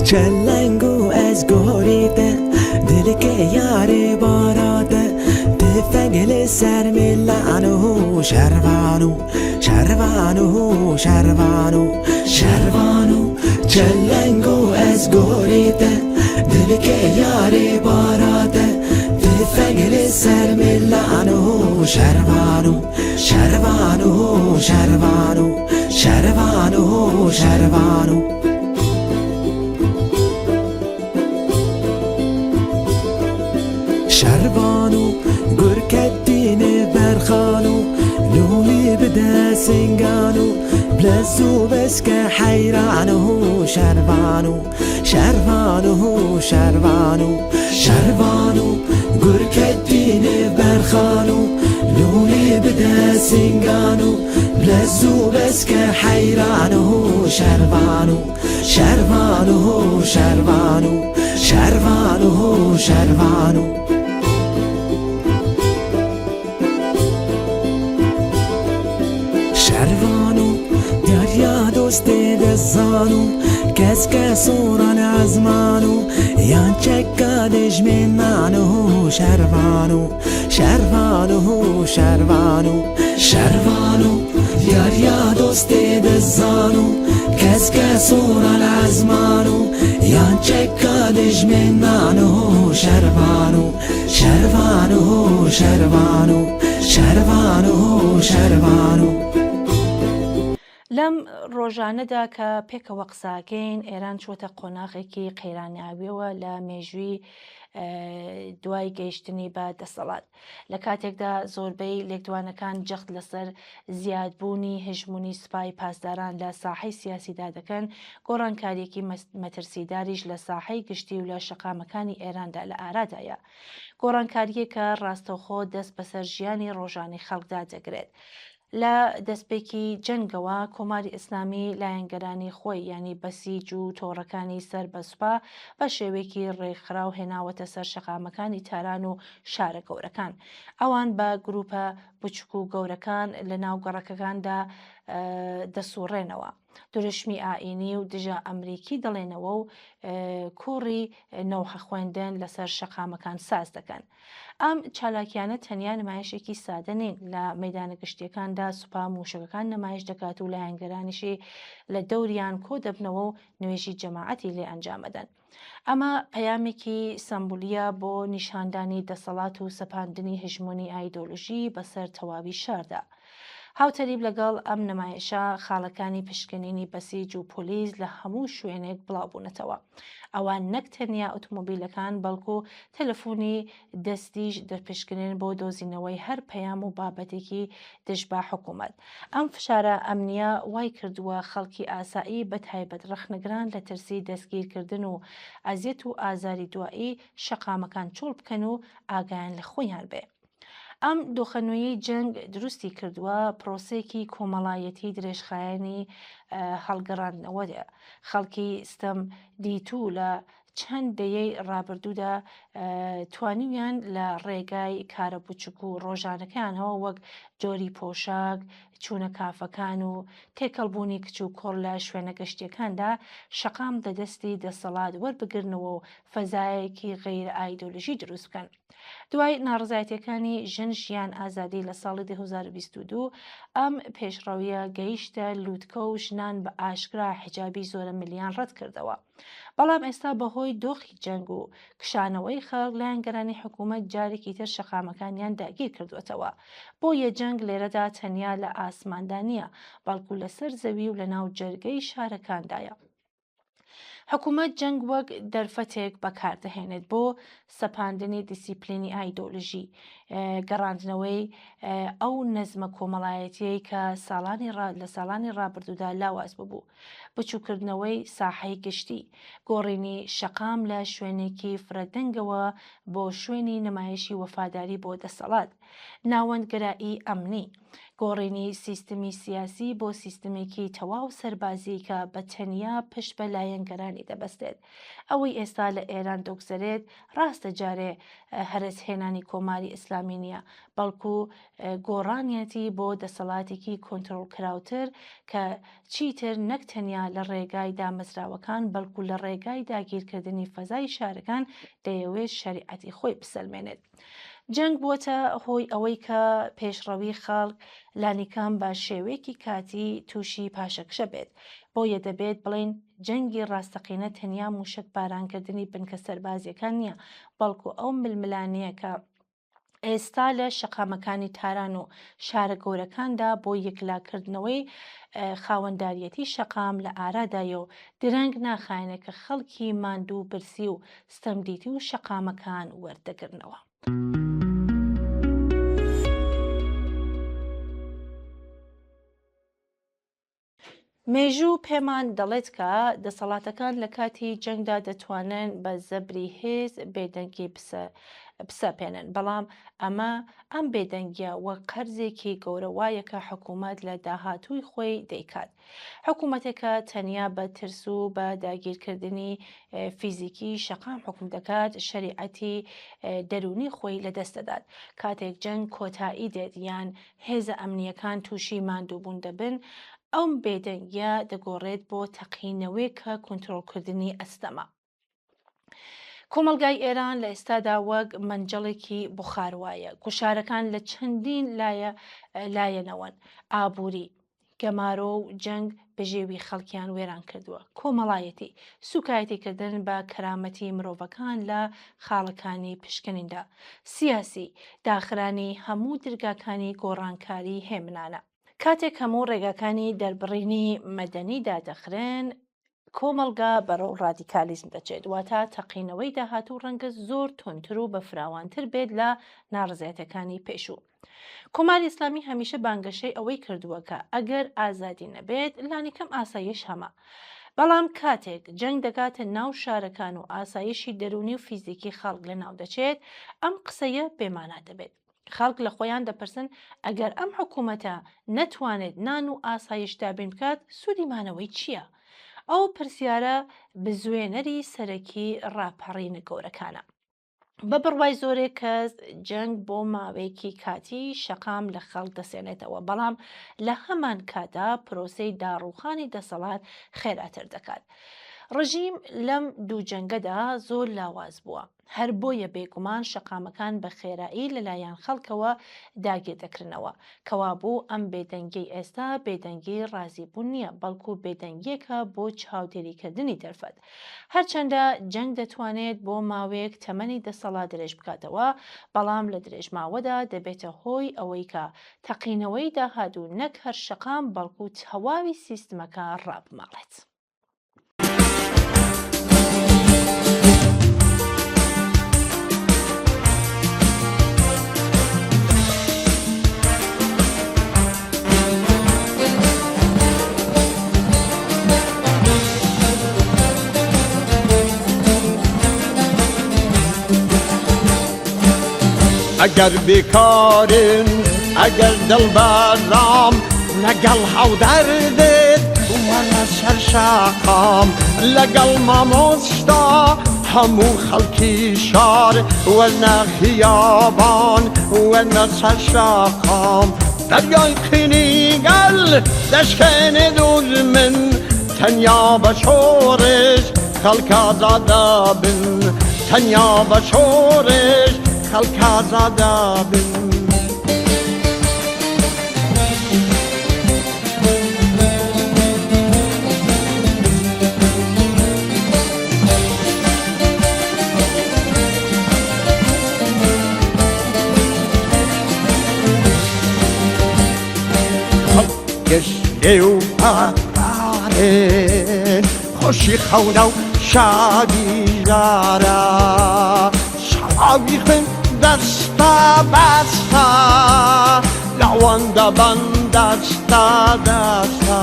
چلنگو از گوریده دل که یاری باراده تفنگل سر میلانو. شهروانو شهروانو شهروانو شهروانو چلنگو از گوریده دل که یاری باراده تفنگل سر میلانو. شهروانو شهروانو شهروانو شهروانو شهروانو شهروانو گرکدین برخانو لولی بده سنگانو بلزو بس که حیرانو. شهروانو شهروانو شهروانو شهروانو گرکدین برخانو لولی بده سنگانو بلزو بس که حیرانو. شهروانو شهروانو شهروانو شهروانو شهروانو شهروانو دریا دوست دزانو کس سوران عزمانو یان چکا دجمن معنو شروانو شروانو شروانو شروانو یا دوست دزانو کس سوران عزمانو یان چکا دجمن معنو شروانو شروانو شروانو شروانو شروانو لەم ڕۆژانەدا کە پێکەوە قساکەین ئێران چۆتە قۆناغێکی قەیرانیاویەوە لە مێژووی دوای گەیشتنی بە دەسەڵات لە کاتێکدا زۆربەی لێکدوانەکان جەخت لەسەر زیادبوونی هژمونی سوپای پاسداران لە ساحەی سیاسیدا دەکەن گۆڕانکاریەکی مەترسیداریش لە ساحەی گشتی و لە شەقامەکانی ئێراندا لە ئارادایە گۆڕانکاریەکە ڕاستەوخۆ دەست بەسەر ژیانی ڕۆژانەی خەڵکدا دەگرێت لە دەستپێکی جەنگەوە کۆماری ئیسلامی لایەنگەرانی خۆی ینی بەسیج و تۆڕەکانی سەر بە سوپا بە شێوەیەکی ڕێکخراو هێناوەتە سەر شەقامەکانی تاران و شارە گەورەکان ئەوان بە گروپە بچووک و گەورەکان لە ناو گەڕەکەکاندا دەسوڕێنەوە دروشمی ئائینی و دژە ئەمریکی دەڵێنەوە و کوڕی نەوحە خوێندن لەسەر شەقامەکان ساز دەکەن ئەم چالاکیانە تەنیا نمایشێکی سادە نین لە مەیدانە گشتیەکاندا سوپا موشکەکان نمایش دەکات و لایەنگەرانیشی لە دەوریان کۆ دەبنەوە و نوێژی جەماعەتی لێ ئەنجامەدەن ئەمە پەیامێکی سمبولیە بۆ نیشاندانی دەسەڵات و سەپاندنی هژمونی ئایدۆلۆژی بەسەر تەواوی شاردا هاوتەریب لەگەڵ ئەم نمایشە خاڵەکانی پشکنینی بەسیج و پۆلیس لە هەموو شوێنێک بڵاوبوونەتەوە ئەوان نەک تەنیا ئۆتۆمۆبیلەکان بەڵکو تەلەفۆنی دەستیش دەپشکنن بۆ دۆزینەوەی هەر پەیام و بابەتێکی دژ بە حکوومەت ئەم فشارە ئەمنیە وای کردووە خەڵکی ئاسایی بە تایبەت ڕەخنەگران لە ترسی دەستگیرکردن و ئازیەت و ئازاری دوایی شەقامەکان چۆڵ بکەن و ئاگایان لە خۆیان بێ ئەم دۆخەنوویی جەنگ دروستی کردووە پرۆسێکی کۆمەڵایەتی درێژخایەنی هەڵگەڕاندنەوەدا خەڵکی ستەم دیتوو لە چەند دەیەی ڕابردوودا توانیویان لە ڕێگای کارە بچووک و ڕۆژانەکانەوە وەک جۆری پۆشاک چوونە کافەکان و تێکەڵبوونی کچ و کۆڕ لە شوێنە گەشتیەکاندا شەقام دەدەستی دەسەڵات وەربگرنەوە و فەزایەکی غەیرە ئایدۆلۆژی دروست بکەن دوای ناڕزایەتیەکانی ژن ژیان ئازادی لە ساڵی 2022 ئەم پێشڕەویە گەیشتە لووتکە و ژنان بە ئاشکرا حیجابی زۆرە ملیان ڕەت کردەوە بەڵام ئێستا بەهۆی دۆخی جەنگ و کشانەوەی خەڵک لایەنگەرانی حکوومەت جارێکی تر شەقامەکانیان داگیر کردوێتەوە بۆیە جەنگ لێرەدا تەنیا لە ئاسماندا نییە بەڵکو لەسەر زەوی و لە ناو جەرگەی شارەکاندایە حکوومەت جەنگ وەک دەرفەتێک بەکاردەهێنێت بۆ سەپاندنی دیسیپلینی ئایدۆلۆژی گەڕاندنەوەی ئەو نەزمە کۆمەڵایەتیەی کە لە ساڵانی ڕابردوودا لاواز ببوو بچووکردنەوەی ساحەی گشتی گۆڕینی شەقام لە شوێنێکی فرەدەنگەوە بۆ شوێنی نمایشی وەفاداری بۆ دەسەڵات ناوەندگەرایی ئەمنی گۆڕینی سیستمی سیاسی بۆ سیستمێکی تەواو سەربازی کە بە تەنیا پشت بە لایەنگەرانی دەبەستێت ئەوەی ئێستا لە ئێران دۆگزەرێت ڕاستە جارێ هەرسهێنانی کۆماری ئیسلامی نییە بەڵکو گۆڕانیەتی بۆ دەسەڵاتێکی کۆنتڕۆڵ کراوتر کە چیتر نەک تەنیا لە ڕێگای دامەزراوەکان بەڵکو لە ڕێگای داگیرکردنی فەزای شارەکان دەیەوێت شەریعەتی خۆی بسەلمێنێت جەنگ بووە هۆی ئەوەی کە پێشڕەوی خەڵک لانیکان بە شێوەیەکی کاتی تووشی پاشەکشە بێت بۆیە دەبێت بڵێن جەنگی ڕاستەقینە تەنیا موشک بارانکردنی بنکە سەربازیەکان نییە بەڵکو ئەو ململانەیە کە ئێستا لە شەقامەکانی تاران و شارە گەورەکاندا بۆ یەکلاکردنەوەی خاوەنداریەتی شەقام لە ئارادایە و درەنگ ناخایەنە کە خەڵکی ماندوو برسی و ستەمدیتی و شەقامەکان وەردەگرنەوە. مێژوو پێمان دەڵێت کە دەسەڵاتەکان لە کاتی جەنگدا دەتوانن بە زەبری هێز بێدەنگی بسەپێنن بەڵام ئەم بێدەنگیە وەک قەرزێکی گەورە وایە کە حکوومەت لە داهاتووی خۆی دەیکات حکوومەتێکە تەنیا بە ترس و بە داگیرکردنی فیزیکی شەقام حکوم دەکات شەریعەتی دەرونی خۆی لەدەست دەدات کاتێک جەنگ کۆتایی دێت یان هێزە ئەمنیەکان تووشی ماندووبوون دەبن ئەم بێدەنگیە دەگۆڕێت بۆ تەقینەوەی کە کۆنتڕۆلکردنی ئەستەمە. کۆمەلگای ئێران لە ئێستادا وەک مەنجەڵێکی بوخار وایە. کوشارەکان لە چەندین لایەنەوەن: ئابووری، گەمارۆ و جەنگ بەژێوی خەڵکیان وێران کردووە. کۆمەڵایەتی، سوکایەتیکردن بە کەرامەتی مرۆڤەکان لە خاڵەکانی پشکنیندا. سیاسی، داخرانی هەموو دەرگاکانی گۆڕانکاری هێمنانە. کاتێک هەموو ڕێگاکانی دەربڕینی مەدەنیدا دەخرێن، کۆمەلگا بەرەو ڕادیکالیزم دەچێت، واتە تەقینەوەی داهاتوو ڕەنگە زۆر تونتر و بە فراوانتر بێت لە ناڕزایەتەکانی پێشوو. کۆماری ئیسلامی هەمیشە بانگەشەی ئەوەی کردووە کە ئەگەر ئازادی نەبێت لانیکەم ئاسایش هەمە. بەڵام کاتێک جەنگ دەکاتە ناو شارەکان و ئاسایشی دەرونی و فیزیکی خەڵک لەناو دەچێت، ئەم قسەیە بێمانە دەبێت. خەڵک لە خۆیان دەپرسن ئەگەر ئەم حکوومەتە نەتوانێت نان و ئاسایش دابین بکات، سوودی مانەوەی چییە؟ ئەو پرسیارە بزوێنەری سەرەکی ڕاپەڕینە گەورەکانە. بە بڕوای زۆرێک کەس جەنگ بۆ ماوەیەکی کاتی شەقام لە خەڵک دەسێنێتەوە، بەڵام لە هەمان کادا پرۆسەی داڕوخانی دەسەڵات خێراتر دەکات. ڕژیم لەم دوو جەنگەدا زۆر لاواز بووە، هەر بۆیە بێگومان شەقامەکان بە خێرایی لەلایەن خەڵکەوە داگیر دەکردنەوە، کەوا بوو ئەم بێدەنگی ئێستا بێدەنگی ڕازیبوون نییە، بەڵکو بێدەنگیەکە بۆ چاودێریکردنی دەرفەت. هەرچەندە جەنگ دەتوانێت بۆ ماوەیەک تەمەنی دەسەڵات درێژ بکاتەوە، بەڵام لە درێژماوەدا دەبێتە هۆی ئەوەی کە تەقینەوەی داهاتوو نەک هەر شەقام بەڵکو تەواوی سیستمەکە ڕابماڵێت. ئەگەر بێکارن ئەگەر دڵبەرام لەگەڵ هەودەردێت وەرە سەر شەقام، لەگەڵ مامۆستا هەموو خەڵکی شار وەرنە خیابان وەرنە سەر شەقام. دەریای قینیگەل دەشکێنێ دوور من، تەنیا بە شۆڕش خەڵکە زادە بن، تەنیا بە شۆڕش خەڵکە زادە بن. گشتێ و پەرپارێن خۆشی خەونە و شادی ژارە، شەڵاوی خوێن دەستە بەستە لەوەندە بەن دەستە دەستە،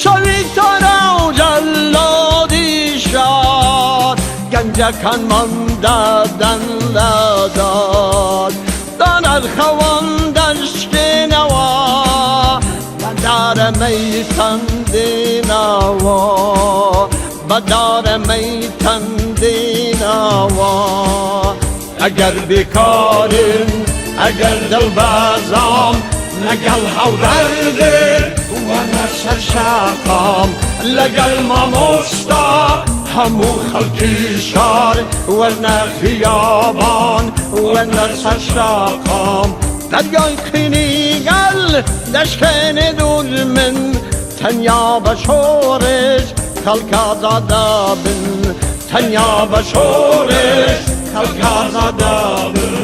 شەوی تۆرە و جەلادی شار گەنجەکانمان دەدەن لە داد، دانەرخەوان دەشکێنەوە بەدارەمەی تەندێنەوە، بەدارەمەی تەندێنەوە. ئەگەر بێکارن ئەگەر دڵبەزام لەگەڵ هەودەردێت وەرە سەر شەقام، لەگەڵ مامۆستا هەموو خەڵکی شار وەرنە خیابان وەرنە سەر شەقام. دەریای قینیگەل دەشکێنێ دوور من، تەنیا بە شۆڕش خەڵکە زادە بن، تەنیا بە شۆڕش خەڵکە زادە بن.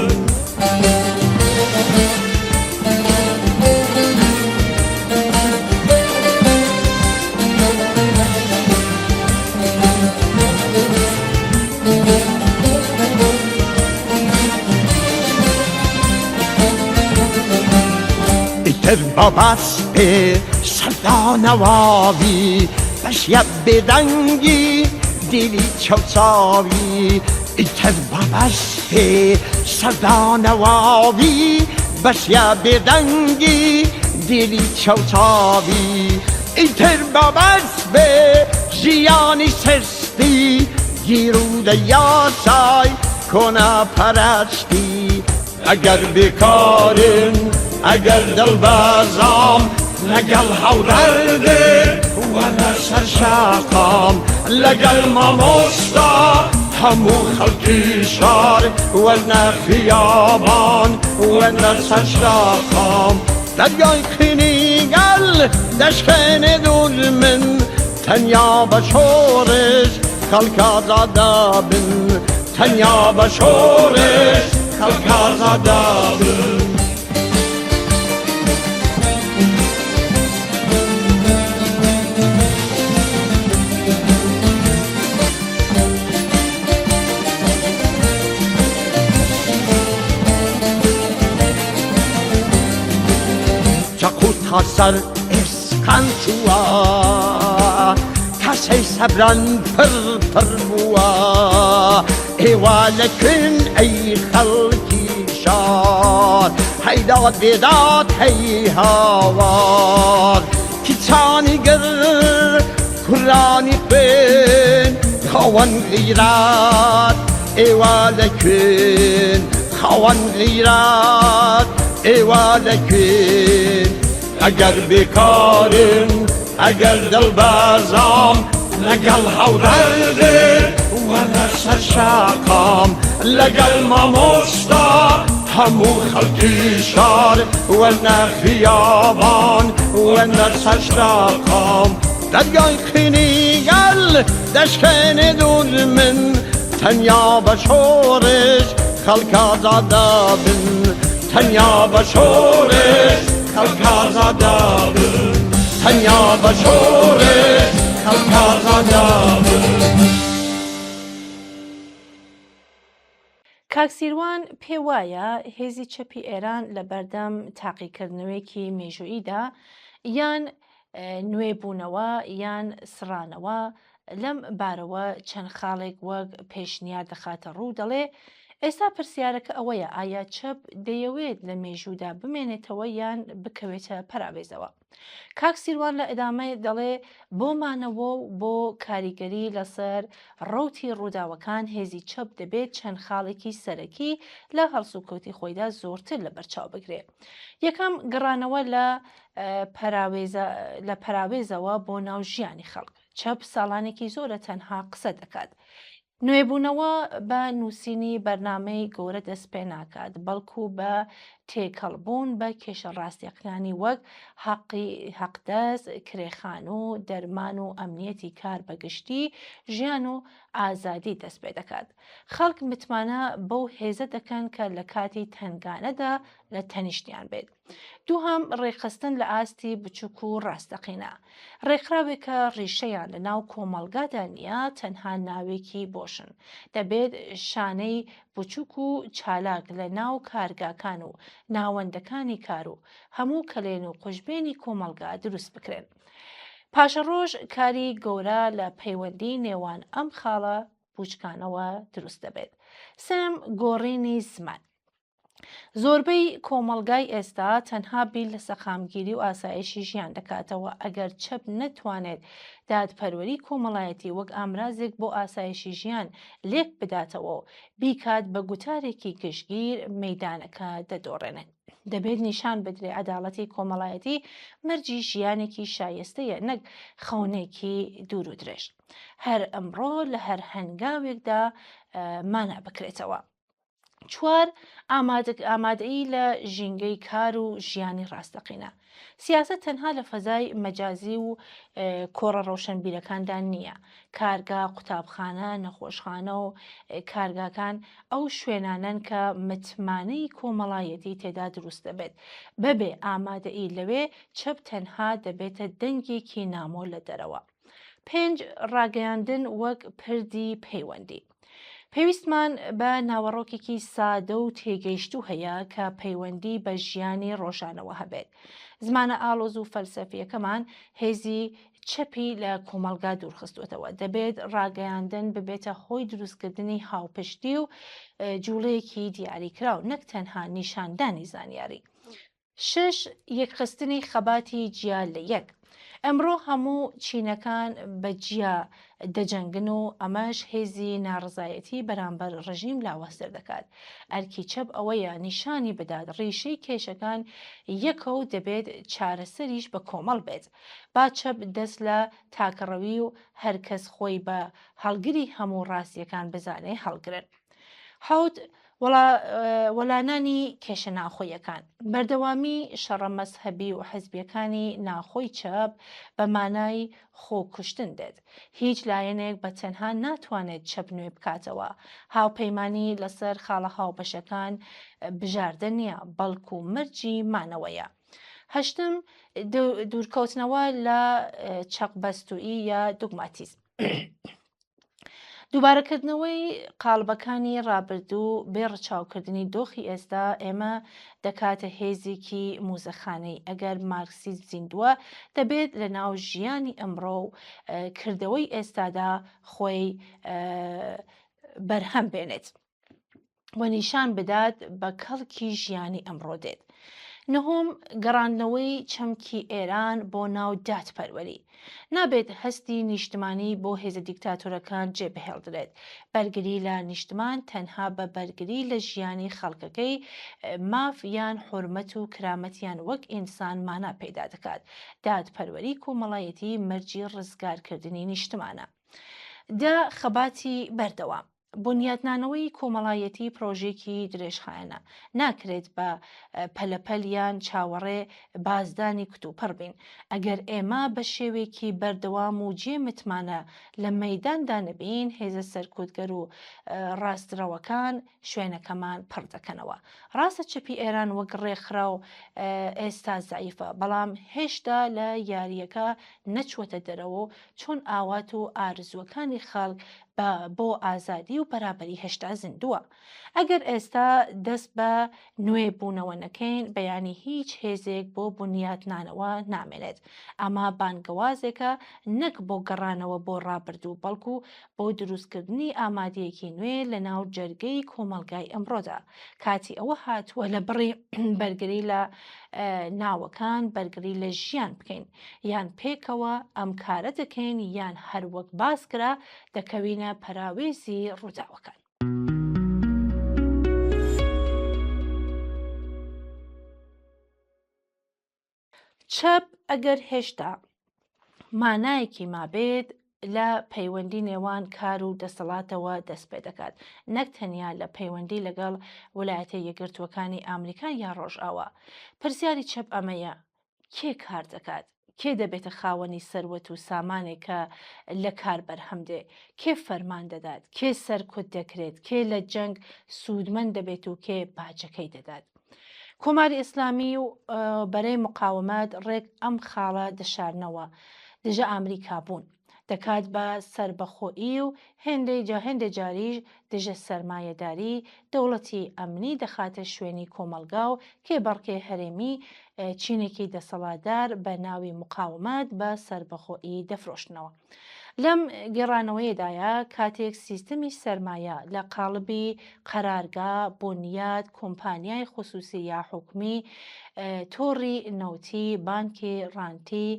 ئیتر بەبەستێ سەردانەواوی بەشیە بێدەنگی دیلی چەوچاوی، ئیتر بەبەستێ سەردانەواوی بەشیە بێدەنگی دیلی چەوچاوی، ئیتر بەبەست بێ ژیانی سستی گیر و دەیاسای کۆنە پەرستی. ئەگەر بێکارن ئەگەر دڵبەزام لەگەڵ هەڵدەردێ وەرە سەرشاقام لەگەڵ مامۆستا هەموو خەڵکی شار وەرنە خیابان وەرنە سەرشاقام دەریای خینیگەل دەشکێنێ دوور من تەنیا بە شۆڕش خەڵکازادە بن تەنیا بە شۆڕش خەڵکازادە بن تا سر اسقان چووە کەسەی سەبران پڕ بووە ئێوە لەکن ئەی خەڵکی شار هەیداد بێداد هەی هاوار کیچانی گر کوڕانی خوێن خاوەن غیرەت ئێوە لەکن خاوەن غیرەت ئێوە لەکن ئەگەر بێکارن ئەگەر دڵبەرزام لەگەڵ هەڵدەردێ وەرە سەرشاقام لەگەڵ مامۆستا هەموو خەڵکی شار وەرنە خیابان وەرنە سەرشاقام دەریای خینیگەل دەشکێنێ دوور من تەنیا بە شۆڕش خەڵکازادە بن تەنیا بە شۆڕش خەڵکازادە بن تەنیا بە شۆڕش خەڵکازادە بن کاک سیروان پێ وایە هێزی چەپی ئێران لە بەردەم تاقیکردنەوەیەکی مێژووییدا یان نوێبوونەوە یان سڕانەوە لەم بارەوە چەند خاڵێک وەک پێشنیار دەخاتە ڕوو دەڵێ ئێستا پرسیارەکە ئەوەیە ئایا چەپ دەیەوێت لە مێژوودا بمێنێتەوە یان بکەوێتە پەراوێزەوە. کاک سیروان لە ئەدامەی دەڵێ بۆمانەوە و بۆ کاریگەری لەسەر ڕەوتی ڕووداوەکان هێزی چەپ دەبێت چەند خاڵێکی سەرەکی لە هەڵسوکەوتی خۆیدا زۆرتر لە بەرچاو بگرێت. یەکەم گەڕانەوە لە پەراوێزەوە بۆ ناو ژیانی خەڵک. چەپ ساڵانێکی زۆرە تەنها قسە دەکات. نوێبوونەوە بە نووسینی بەرنامەی گەورە دەست پێ ناکات بەڵکو بە تێکەڵبوون بە کێشە ڕاستیەکانی وەک حەقدەست کرێخان و دەرمان و ئەمنیەتی کار بەگشتی ژیان و ئازادی دەست پێ دەکات. خەڵک متمانە بەو هێزە دەکەن کە لە کاتی تەنگانەدا لە تەنیشتیان بێت. دووهەم ڕێخستن لە ئاستی بچووک و ڕاستەقینە. ڕێکخراوێکە ڕیشەیان لە ناو کۆمەڵگادا نییە تەنها ناوێکی بۆشن. دەبێت شانەی بچووک و چالاک لە ناو کارگاکان و ناوەندەکانی کار و هەموو کەلێن و قوشبێنی کۆمەڵگا دروست بکرێن. پاشە ڕۆژ کاری گەورە لە پەیوەندی نێوان ئەم خاڵە بوچکانەوە دروست دەبێت. سێم گۆڕینی زمان. زۆربەی کۆمەڵگای ئێستا تەنها بیر لە سەخامگیری و ئاسایشی ژیان دەکاتەوە. ئەگەر چەپ نەتوانێت دادپەروەری کۆمەڵایەتی وەک ئامرازێک بۆ ئاسایشی ژیان لێک بداتەوە و بیکات بە گوتارێکی گشتگیر مەیدانەکە دەدۆڕێنێت. دەبێت نیشان بدرێ عەداڵەتی کۆمەڵایەتی مەرجی ژیانێکی شایستەیە نەک خەونێکی دوور و درێژ. هەر ئەمڕۆ لە هەر هەنگاوێکدا مانە بکرێتەوە. چوار ئامادەیی لە ژینگەی کار و ژیانی ڕاستەقینە. سیاسەت تەنها لە فەزای مەجازی و کۆڕە ڕەوشنبیرەکاندا نییە. کارگا، قوتابخانە، نەخۆشخانە و کارگاکان ئەو شوێنانن کە متمانەی کۆمەڵایەتی تێدا دروست دەبێت. بەبێ ئامادەیی لەوێ چەپ تەنها دەبێتە دەنگێکی نامۆ لە دەرەوە. 5 ڕاگەیاندن وەک پردی پەیوەندی. پێویستمان بە ناوەڕۆکێکی سادە و تێگەیشتوو هەیە کە پەیوەندی بە ژیانی ڕۆژانەوە هەبێت. زمانە ئاڵۆز و فەلسەفیەکەمان هێزی چەپی لە کۆمەڵگا دوورخستوێتەوە. دەبێت ڕاگەیاندن ببێتە هۆی دروستکردنی هاوپشتی و جوڵەیەکی دیاریکراو نەک تەنها نیشاندانی زانیاری. 6 یەکخستنی خەباتی جیا لە یەک. ئەمڕۆ هەموو چینەکان بەجیا دەجەنگن و ئەمەش هێزی ناڕزایەتی بەرامبەر ڕژیم لاوەستەر دەکات. ئەرکی چەپ ئەوەیە نیشانی بدات ڕیشەی کێشەکان یەکە و دەبێت چارەسەریش بە کۆمەڵ بێت. با چەپ دەست لە تاکەڕەوی و هەرکەس خۆی بە هەڵگری هەموو ڕاستیەکان بزانێ هەڵگرن. حوت وەلانانی کێشە ناخۆیەکان بەردەوامی شەڕە مەزهەبی و حەزبیەکانی ناخۆی چەپ بە مانای خۆکوشتن دێت. هیچ لایەنێک بە تەنها ناتوانێت چەپ نوێ بکاتەوە. هاوپەیمانی لەسەر خاڵە هاوبەشەکان بژاردە نییە، بەڵکو مرجی مانەوەیە. هەشتم دوورکەوتنەوە لە چەقبەستوئی یا دوگماتیزم. دووبارەکردنەوەی قاڵبەکانی ڕابردوو بێ ڕەچاوکردنی دۆخی ئێستا ئێمە دەکاتە هێزێکی موزەخانەی. ئەگەر مارکسیزم زیندووە دەبێت لە ناو ژیانی ئەمڕۆ و کردەوەی ئێستادا خۆی بەرهەم بێنێت و نیشان بدات بە کەڵکی ژیانی ئەمڕۆ دێت. نهم گەڕاندنەوەی چەمکی ئێران بۆ ناو دادپەروەری. نابێت هەستی نیشتمانی بۆ هێزە دیکتاتۆرەکان جێبهێڵدرێت. بەرگری لە نیشتمان تەنها بە بەرگری لە ژیانی خەڵکەکەی ماف یان حورمەت و کرامەتیان وەک ئینسان مانا پەیدا دەکات. دادپەروەری کۆمەڵایەتی مەرجی ڕزگارکردنی نیشتمانە. خەباتی بەردەوام. بنیادنانەوەی کۆمەڵایەتی پرۆژێکی درێژخایەنە. ناکرێت بە پەلەپەلیان چاوەڕێ بازدانی کتوپەڕ بین. ئەگەر ئێمە بە شێوێکی بەردەوام و جێمتمانە لە مەیداندا نەبین، هێزە سەرکوتگەر و ڕاسترەوەکان شوێنەکەمان پڕ دەکەنەوە. ڕاستە چەپی ئێران وەک ڕێکخرا و ئێستا زەعیفە، بەڵام هێشتا لە یاریەکە نەچوەتە دەرەوە چۆن ئاوات و ئارزوەکانی خەڵک بۆ ئازادی و بەرابەری هێشتا زیندووە. ئەگەر ئێستا دەست بە نوێبوونەوە نەکەین، بەیانی هیچ هێزێک بۆ بنیادنانەوە نامێنێت. ئەمە بانگەوازێکە نەک بۆ گەڕانەوە بۆ ڕابردوو، بەڵکو بۆ دروستکردنی ئامادەیەکی نوێ لە ناو جەرگەی کۆمەلگای ئەمڕۆدا. کاتی ئەوە هاتووە لە بڕی بەرگری لە ناوەکان بەرگری لە ژیان بکەین، یان پێکەوە ئەم کارە دەکەین، یان هەروەک باسکرا دەکەوینە پەراوێزی ڕووداوەکان. چەپ ئەگەر هێشتا مانایەکی مابێت لە پەیوەندی نێوان کار و دەسەڵاتەوە دەست پێ دەکات، نەک تەنیا لە پەیوەندی لەگەڵ ویلایەتە یەکگرتووەکانی ئامریکا یا ڕۆژئاوا. پرسیاری چەپ ئەمەیە: کێ کار دەکات؟ کێ دەبێتە خاوەنی سەروەت و سامانێک کە لە کار بەرهەم دێ؟ کێ فەرمان دەدات؟ کێ سەرکوت دەکرێت؟ کێ لە جەنگ سوودمەند دەبێت و کێ باجەکەی دەدات؟ کۆماری ئیسلامی و بەرەی مقاومەت ڕێک ئەم خاڵە دەشارنەوە دژە ئامریکا بوون. دەکات بە سربەخۆیی و هێندێ جاریش دژە سەرمایەداری دەوڵەتی ئەمنی دەخاتە شوێنی کۆمەلگا و کێبەڕکێ هەرێمی چینێکی دەسەڵاتدار بە ناوی مقاومەت بە سربەخۆیی دەفرۆشتنەوە. لەم گێڕانەوەیدایە کاتێک سیستەمی سەرمایە لە قاڵبی قەرارگا، بنیاد، کۆمپانیای خصوصی یا حکومی، تۆڕی نەوتی، بانکی ڕانتی،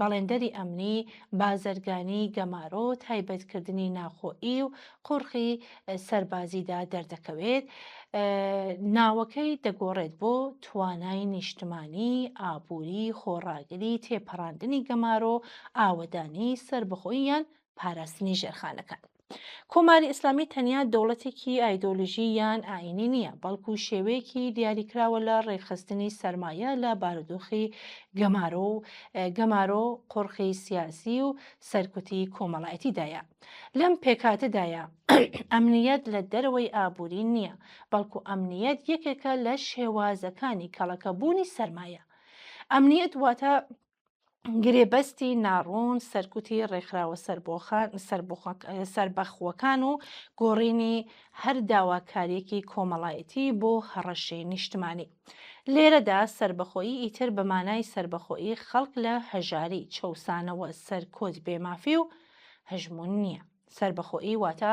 بەڵێندەری ئەمنی، بازرگانی، گەمارۆ، تایبەتکردنی ناخۆیی و قورخی سەربازیدا دەردەکەوێت، ناوەکەی دەگۆڕێت بۆ توانای نیشتمانی، ئابووری، خۆڕاگری، تێپەڕاندنی گەمارۆ، ئاوەدانی، سربەخۆیی یان پاراستنی ژێرخانەکان. کۆماری ئیسلامی تەنیا دەوڵەتێکی ئایدۆلۆژی یان ئاینی نییە، بەڵکو شێوەیەکی دیاریکراوە لە ڕێکخستنی سەرمایە لە بارودۆخی گەمارۆ، قورخی سیاسی و سەرکوتی کۆمەڵایەتیدایە. لەم پێکاتەدایە ئەمنیەت لە دەرەوەی ئابووری نییە، بەڵکو ئەمنیەت یەکێکە لە شێوازەکانی کەڵەکەبوونی سەرمایە. ئەمنیەت واتە گرێبەستی ناڕوون، سەرکوتی ڕێکخراوە سەربەخۆکان و گۆڕینی هەر داواکاریەکی کۆمەڵایەتی بۆ هەڕەشەی نیشتمانی. لێرەدا سەربەخۆیی ئیتر بە مانای سەربەخۆیی خەڵک لە هەژاری، چەوسانەوە، سەرکۆت، بێمافی و هەژمون نییە. سربەخۆیی واتە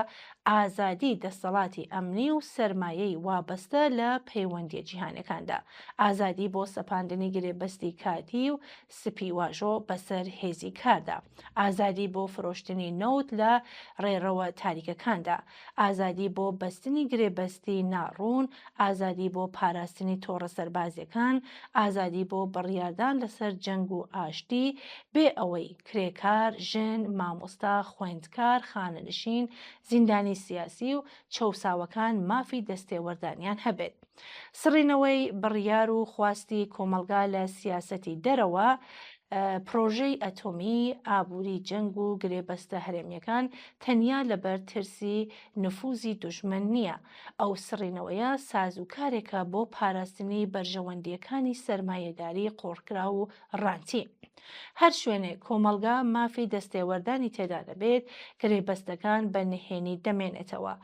ئازادی دەسەڵاتی ئەمنی و سەرمایەی وابەستە لە پەیوەندیە جیهانەکاندا، ئازادی بۆ سەپاندنی گرێبەستی کاتی و سپی واژۆ بەسەر هێزی کاردا، ئازادی بۆ فرۆشتنی نەوت لە ڕێڕەوە تاریکەکاندا، ئازادی بۆ بەستنی گرێبەستی ناڕوون، ئازادی بۆ پاراستنی تۆڕە سەربازیەکان، ئازادی بۆ بڕیاردان لەسەر جەنگ و ئاشتی بێ ئەوەی کرێکار، ژن، مامۆستا، خوێندکار، خانەنشین، زیندانی سیاسی و چەوساوەکان مافی دەستێوەردانیان هەبێت. سڕینەوەی بڕیار و خواستی کۆمەلگا لە سیاسەتی دەرەوە، پرۆژەی ئەتۆمی، ئابووری جەنگ و گرێبەستە هەرێمیەکان تەنیا لەبەر ترسی نفوزی دوژمن نییە، ئەو سڕینەوەیە سازوکارێکە بۆ پاراستنی بەرژەوەندیەکانی سەرمایەداری قۆڕکرا و ڕانتی. هەر شوێنێک کۆمەلگا مافی دەستێوەردانی تێدا دەبێت، گرێبەستەکان بە نهێنی دەمێنێتەوە،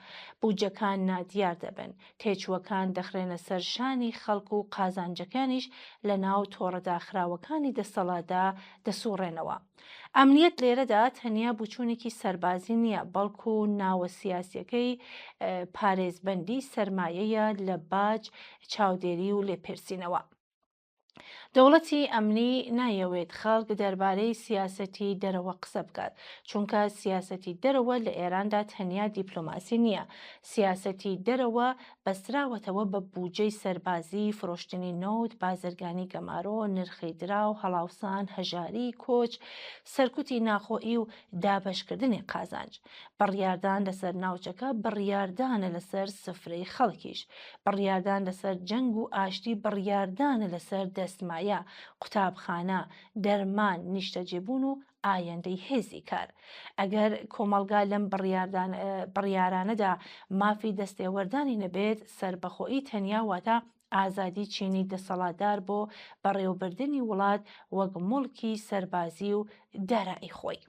بوجەکان نادیار دەبن، تێچووەکان دەخرێنە سەر شانی خەڵک و قازانجەکانیش لە ناو تۆڕەداخراوەکانی دەسەڵاتدا دەسوڕێنەوە. ئەمنیەت لێرەدا تەنیا بچوونێکی سەربازی نییە، بەڵکو ناوە سیاسیەکەی پارێزبەندی سەرمایەیە لە باج، چاودێری و لێپرسینەوە. دەوڵەتی ئەمنی نایەوێت خەڵک دەربارەی سیاسەتی دەرەوە قسە بکات، چونکە سیاسەتی دەرەوە لە ئێراندا تەنیا دیپلۆماسی نییە، سیاسەتی دەرەوە بەستراوەتەوە بە بوجەی سەربازی، فرۆشتنی نەوت، بازرگانی گەمارۆ، نرخی دراو، هەڵاوسان، هەژاری، کۆچ، سەرکوتی ناخۆئی و دابەشکردنی قازانج، بڕیاردان لەسەر ناوچەکە، بڕیاردانە لەسەر سفرەی خەڵکیش، بڕیاردان لەسەر جەنگ و ئاشتی، بڕیاردانە لەسەر دەستمایە، قوتابخانە، دەرمان، نیشتەجێبوون و ئایندەی هێزی کار. ئەگەر کۆمەلگا لەم بڕیارانەدا مافی دەستێوەردانی نەبێت، سەربەخۆیی تەنیا واتە ئازادی چینی دەسەڵاتدار بۆ بەڕێوەبردننی وڵات وەک موڵکی سەربازی و دارایی خۆی.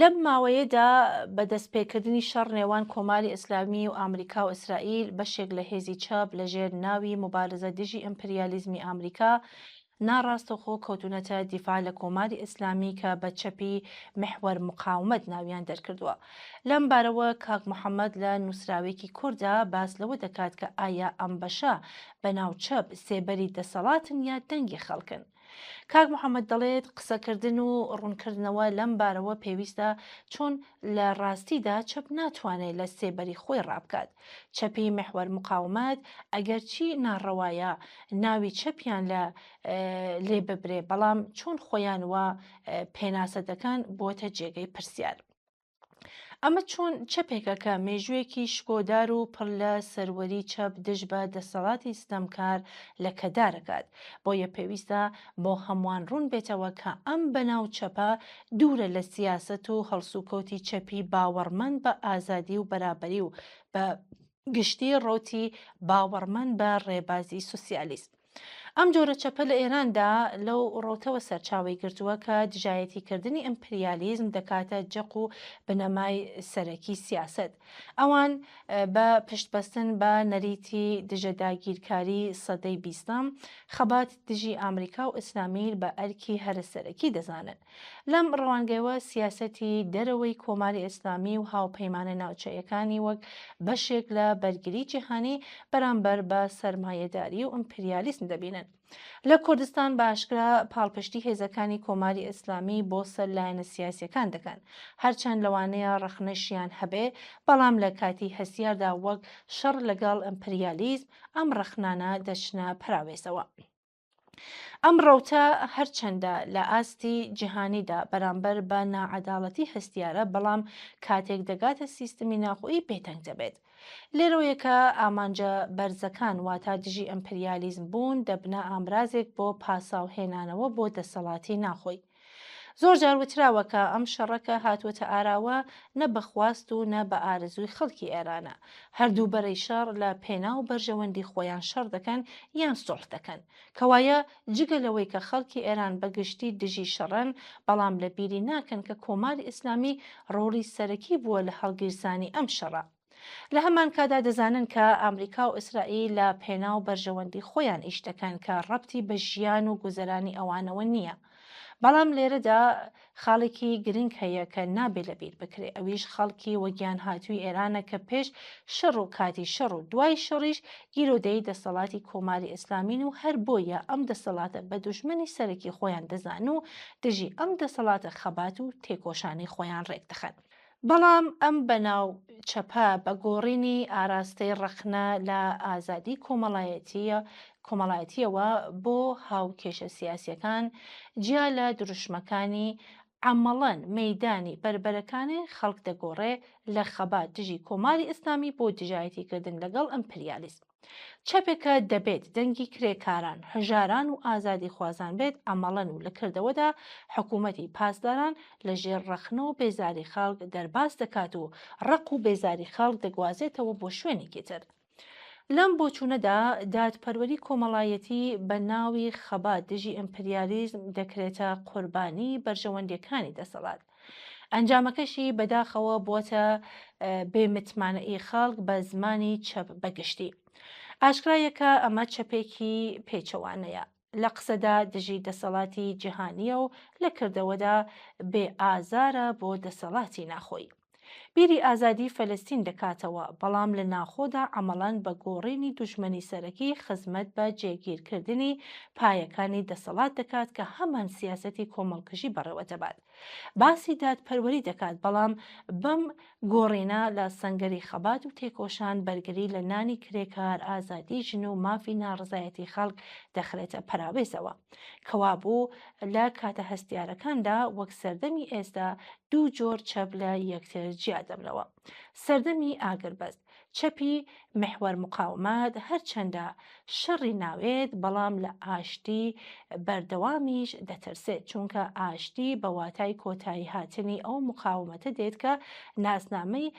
لەم ماوەیەدا بەدەستپێکردنی شەڕ نێوان کۆماری ئیسلامی و ئامریکا و ئیسرائیل بەشێک لە هێزی چاپ لەژێر ناوی مبارزە دژی ئیمپریالیزمی ئامریکا ناڕاستەخۆ کەوتونەتە دیفاع لە کۆماری ئیسلامی کە بە چەپی محور مقاومەت ناویان دەرکردووە. لەم بارەوە کاک محەممەد لە نووسراوێکی کووردا باس لەوە دەکات کە ئایا ئەم بەشە بەناو چەپ سێبەری دەسەڵاتن یا دەنگی خەڵکن. کاک محەممەد دەڵێت قسەکردن و ڕوونکردنەوە لەم بارەوە پێویستە چۆن لە ڕاستیدا چەپ ناتوانێت لە سێبەری خۆی ڕابکات. چەپی محور مقاومەت ئەگەر چی ناڕەوایە ناوی چەپیان لێ ببرێ بەڵام چۆن خۆیان وە پێناسە دەکەن بۆتە جێگەی پرسیار. ئەمە چۆن چەپێکە کە مێژوویەکی شکۆدار و پڕ لە سەروەری چەپ دژ بە دەسەڵاتی ستەمکار لە کەدارەکات. بۆیە پێویستە بۆ هەمووان ڕوون بێتەوە کە ئەم بەناو چەپە دوورە لە سیاسەت و هەڵسوکەوتی چەپی باوەڕمەند بە ئازادی و بەرابەری و بە گشتی ڕۆتی باوەڕمەند بە ڕێبازی سوسیالیست. ئەم جۆرە چەپە لە ئێراندا لەو ڕۆتەوە سەرچاوی گرتووە کە دژایەتیکردنی ئیمپریالیزم دەکاتە جەق و بنەمای سەرەکی سیاست. ئەوان بە پشتبەستن بە نەریتی دژەداگیرکاری سەدەی بیستەم خەبات دژی ئامریکا و ئیسلامیل بە ئەرکی هەرسەرەکی دەزانن. لەم ڕەوانگەیەوە سیاسەتی دەرەوەی کۆماری ئیسلامی و هاوپەیمانە ناوچەیەکانی وەک بەشێک لە بەرگری جیهانی بەرامبەر بە سەرمایەداری و ئیمپریالیسم دەبینن. لە کوردستان باشکرا پاڵپشتی هێزەکانی کۆماری ئیسلامی بۆ سەرلایەنە سیاسیەکان دەکەن، هەرچەند لەوانەیە ڕەخنەشیان هەبێ بەڵام لە کاتی هەسیاردا وەک شەڕ لەگەڵ ئیمپریالیزم ئەم ڕەخنانە دەچنە پراوێزەوە. ئەم ڕەوتە هەرچەندە لە ئاستی جیهانیدا بەرامبەر بە ناعەداڵەتی هەستیارە بەڵام کاتێک دەگاتە سیستمی ناخۆیی بێتەنگ دەبێت. لێرەوەیەکە ئامانجە بەرزەکان واتە دژی ئەمپریالیزم بوون دەبنە ئامرازێک بۆ پاساوهێنانەوە بۆ دەسەڵاتی ناخۆی. زۆر جار وتراوە کە ئەم شەڕەکە هاتووەتە ئاراوە نە بەخواست و نە بە ئارزووی خەڵکی ئێرانە. هەردوو بەرەی شەڕ لە پێناو بەرژەوەندی خۆیان شەڕ دەکەن یان سۆڵح دەکەن، کەوایە جگە لەوەی کە خەڵکی ئێران بەگشتی دژی شەڕن بەڵام لە بیری ناکەن کە کۆماری ئیسلامی ڕۆڵی سەرەکی بووە لە هەڵگیرسانی ئەم شەڕە. لە هەمان کادا دەزانن کە ئامریکا و ئیسرائیل لە پێناو بەرژەوەندی خۆیان ئیش دەکەن کە ڕەبتی بە ژیان و گوزەرانی ئەوانەوە نییە. بەڵام لێرەدا خاڵێکی گرنگ هەیە کە نابێ لەبیر بکرێ، ئەویش خەڵکی وەگیان هاتووی ئێرانە کە پێش شەڕ و کاتی شەڕ و دوای شەڕیش گیرۆدەی دەسەڵاتی کۆماری ئیسلامین و هەر بۆیە ئەم دەسەڵاتە بە دوژمنی سەرەکی خۆیان دەزان و دژی ئەم دەسەڵاتە خەبات و تێکۆشانی خۆیان ڕێک دەخەن. بەڵام ئەم بەناو چەپە بە گۆڕینی ئاراستەی ڕەخنە لە ئازادی کۆمەڵایەتیەوە بۆ هاوکێشە سیاسیەکان جیا لە دروشمەکانی عەمەڵەن مەیدانی بربەرەکانی خەڵک دەگۆڕێ لە خەبات دژی کۆماری ئیسلامی بۆ دژایەتیکردن لەگەڵ ئیمپریالیزم. چەپێکە دەبێت دەنگی کرێکاران، هەژاران و ئازادی خوازان بێت ئەمەڵەن و لە کردەوەدا حکوومەتی پاسداران لە ژێر ڕەخنە و بێزاری خەڵک دەرباز دەکات و ڕق و بێزاری خەڵک دەگوازێتەوە بۆ شوێنێکی تر. لەم بۆچوونەدا دادپەروەری کۆمەڵایەتی بە ناوی خەبات دژی ئیمپریالیزم دەکرێتە قوربانی بەرژەوەندیەکانی دەسەڵات. ئەنجامەکەشی بەداخەوە بۆتە بێمتمانەی خەڵک بە زمانی چەپ بەگشتی. ئاشکرایەکە ئەمە چەپێکی پێچەوانەیە، لە قسەدا دژی دەسەڵاتی جیهانیە و لە کردەوەدا بێ ئازارە بۆ دەسەڵاتی ناخۆی. بیری ئازادی فەلەستین دەکاتەوە بەڵام لە ناخۆدا عەمەڵەن بە گۆڕینی دوژمنی سەرەکی خزمەت بە جێگیرکردنی پایەکانی دەسەڵات دەکات کە هەمان سیاسەتی کۆمەڵکژی بەڕێوە دەبات. باسی دادپەروەری دەکات بەڵام بەم گۆڕینە لە سەنگەری خەبات و تێکۆشان بەرگری لە نانی کرێکار ئازادی ژن و مافی ناڕزایەتی خەڵک دەخرێتە پەراوێزەوە، کەوابوو لە کاتە هەستیارەکاندا وەک سەردەمی ئێستا دوو جۆر چەپ لە یەکتر جیا دەبنەوە. سەردەمی ئاگربەست چەپی محور مقاومات هەرچەندە شەڕی ناوێت بەڵام لە ئاشتی بەردەوامیش دەترسێت چونکە ئاشتی بە واتای کۆتایی هاتنی ئەو مقاومەتە دێت کە ناسنامەی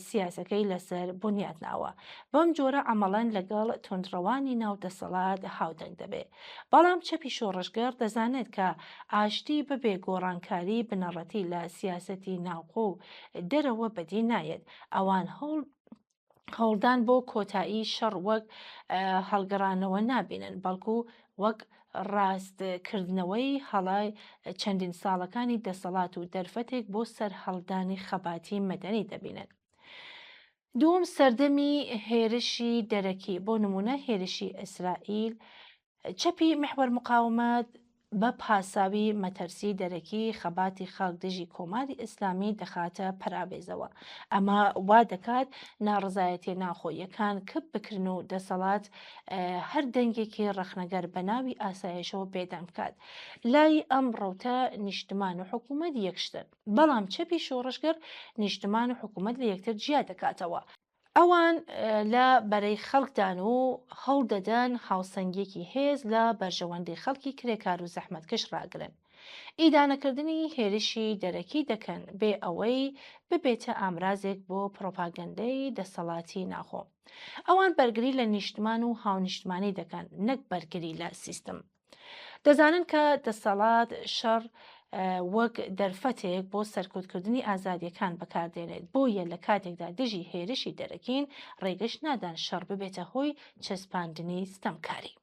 سیاسەکەی لەسەر بنیاد ناوە. بەم جۆرە عمەڵەن لەگەڵ تونندڕەوانی ناو دەسەڵات هاودەنگ دەبێت. بەڵام چەپی شۆڕشگەر دەزانێت کە ئاشتی بەبێ گۆڕانکاری بنەڕەتی لە سیاسەتی ناوخۆ و دەرەوە بەدی نایەت. ئەوان هەوڵدان بۆ کۆتایی شەڕ وەک هەڵگەڕانەوە نابینن بەڵکو وەک ڕاستکردنەوەی هەڵای چەندین ساڵەکانی دەسەڵات و دەرفەتێک بۆ سەر هەڵدانی خەباتی مەدەنی دەبینن. دووەم سەردەمی هێرشی دەرەکی بۆ نمونە هێرشی ئیسرائیل چەپی محور مقاومات بە پاساوی مەترسی دەرەکی خەباتی خەڵک دژی کۆماری ئیسلامی دەخاتە پەرابێزەوە. ئەمە وا دەکات ناڕزایەتی ناخۆیەکان کەپ بکرن و دەسەڵات هەر دەنگێکی ڕەخنەگەر بە ناوی ئاسایشەوە پێدەم بکات. لای ئەم ڕەوتە نیشتمان و حکوومەت یەکشتن بەڵام چەپی شۆڕشگەر نیشتمان و حکوومەت لە یەکتر جیا دەکاتەوە. ئەوان لە بەرەی خەڵکدان و هەوڵ دەدەن هاوسەنگێکی هێز لە بەرژەوەندەی خەڵکی کرێکار و زەحمەتکەش ڕاگرن. ئیدانەکردنی هێرشی دەرەکی دەکەن بێ ئەوەی ببێتە ئامرازێک بۆ پرۆپاگەندەی دەسەڵاتی ناخۆ. ئەوان بەرگری لە نیشتمان و هاونیشتمانی دەکەن نەک بەرگری لە سیستم. دەزانن کە دەسەڵات شەڕ وەک دەرفەتێک بۆ سەرکوتکردنی ئازادیەکان بەکاردێنێت بۆیە لە کاتێکدا دژی هێرشی دەرەکین ڕێگەش نادان شەڕ ببێتە هۆی چەسپاندنی ستەمکاری.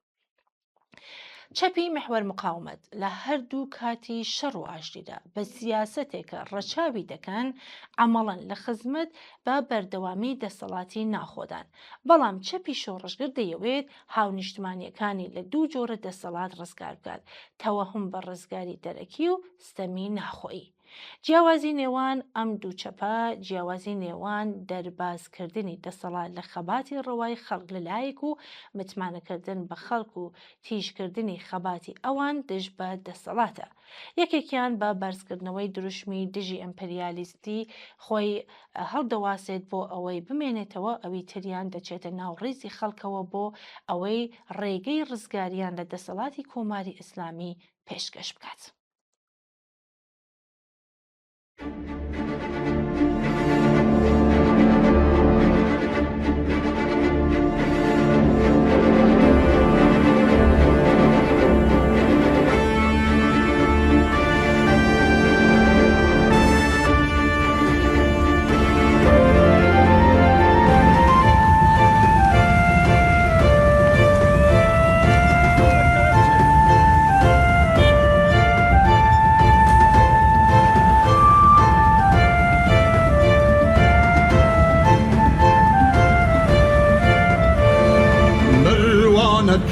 چەپی محور مقاومەت لە هەردوو کاتی شەڕ و ئاشتیدا بە سیاسەتێکە ڕەچاوی دەکەن عمەڵەن لە خزمەت بە بەردەوامی دەسەڵاتی ناخۆدان. بەڵام چەپی شۆڕشگر دەیەوێت هاونیشتمانیەکانی لە دوو جۆرە دەسەڵات ڕزگار بکات تەوەهم بە ڕزگاری دەرەکی و ستەمی ناخۆیی. جیاوازی نێوان ئەم دوو چەپە جیاوازی نێوان دەربازکردنی دەسەڵات لە خەباتی ڕەوای خەڵک لەلایەک و متمانەکردن بە خەڵک و تیژکردنی خەباتی ئەوان دژ بە دەسەڵاتە. یەکێکیان بە بەرزکردنەوەی دروشمی دژی ئەمپەریالیستی خۆی هەڵدەواسێت بۆ ئەوەی بمێنێتەوە ئەوی تریان دەچێتە ناو ڕێزی خەڵکەوە بۆ ئەوەی ڕێگەی ڕزگاریان لە دەسەڵاتی کۆماری ئیسلامی پێشکەش بکات.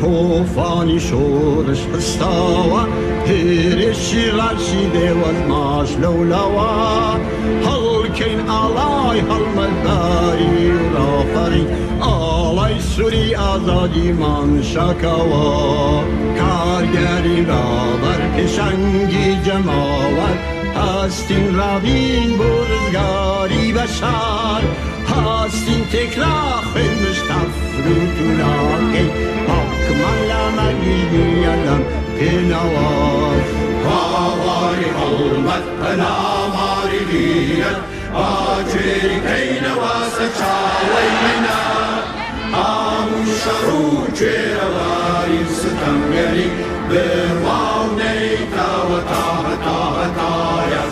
توفانی شورش بستاوە هێرشی ڕاشی دێوەت ماش لەولاوە هەڵکەین ئاڵای هەڵمەتباری و ڕاپەڕی ئاڵای سووری ئازادیمان شاکەوە کارگەری ڕابەر پێشەنگی جەماوەت هەستین ڕابین بۆ ڕزگاری بەشار هەستین تێکرا خوێنمش تەفروت و ناکەی حکمان لە مەگیدیەلەم پێنەوە هاواری هەڵمەت هەناماری بینەت ئاجێری کەینەوە سەرچاوەی منە هەموو شەڕ و کوێرەواری ستەمگەری بڕواو نەیتەوە تا هەتایە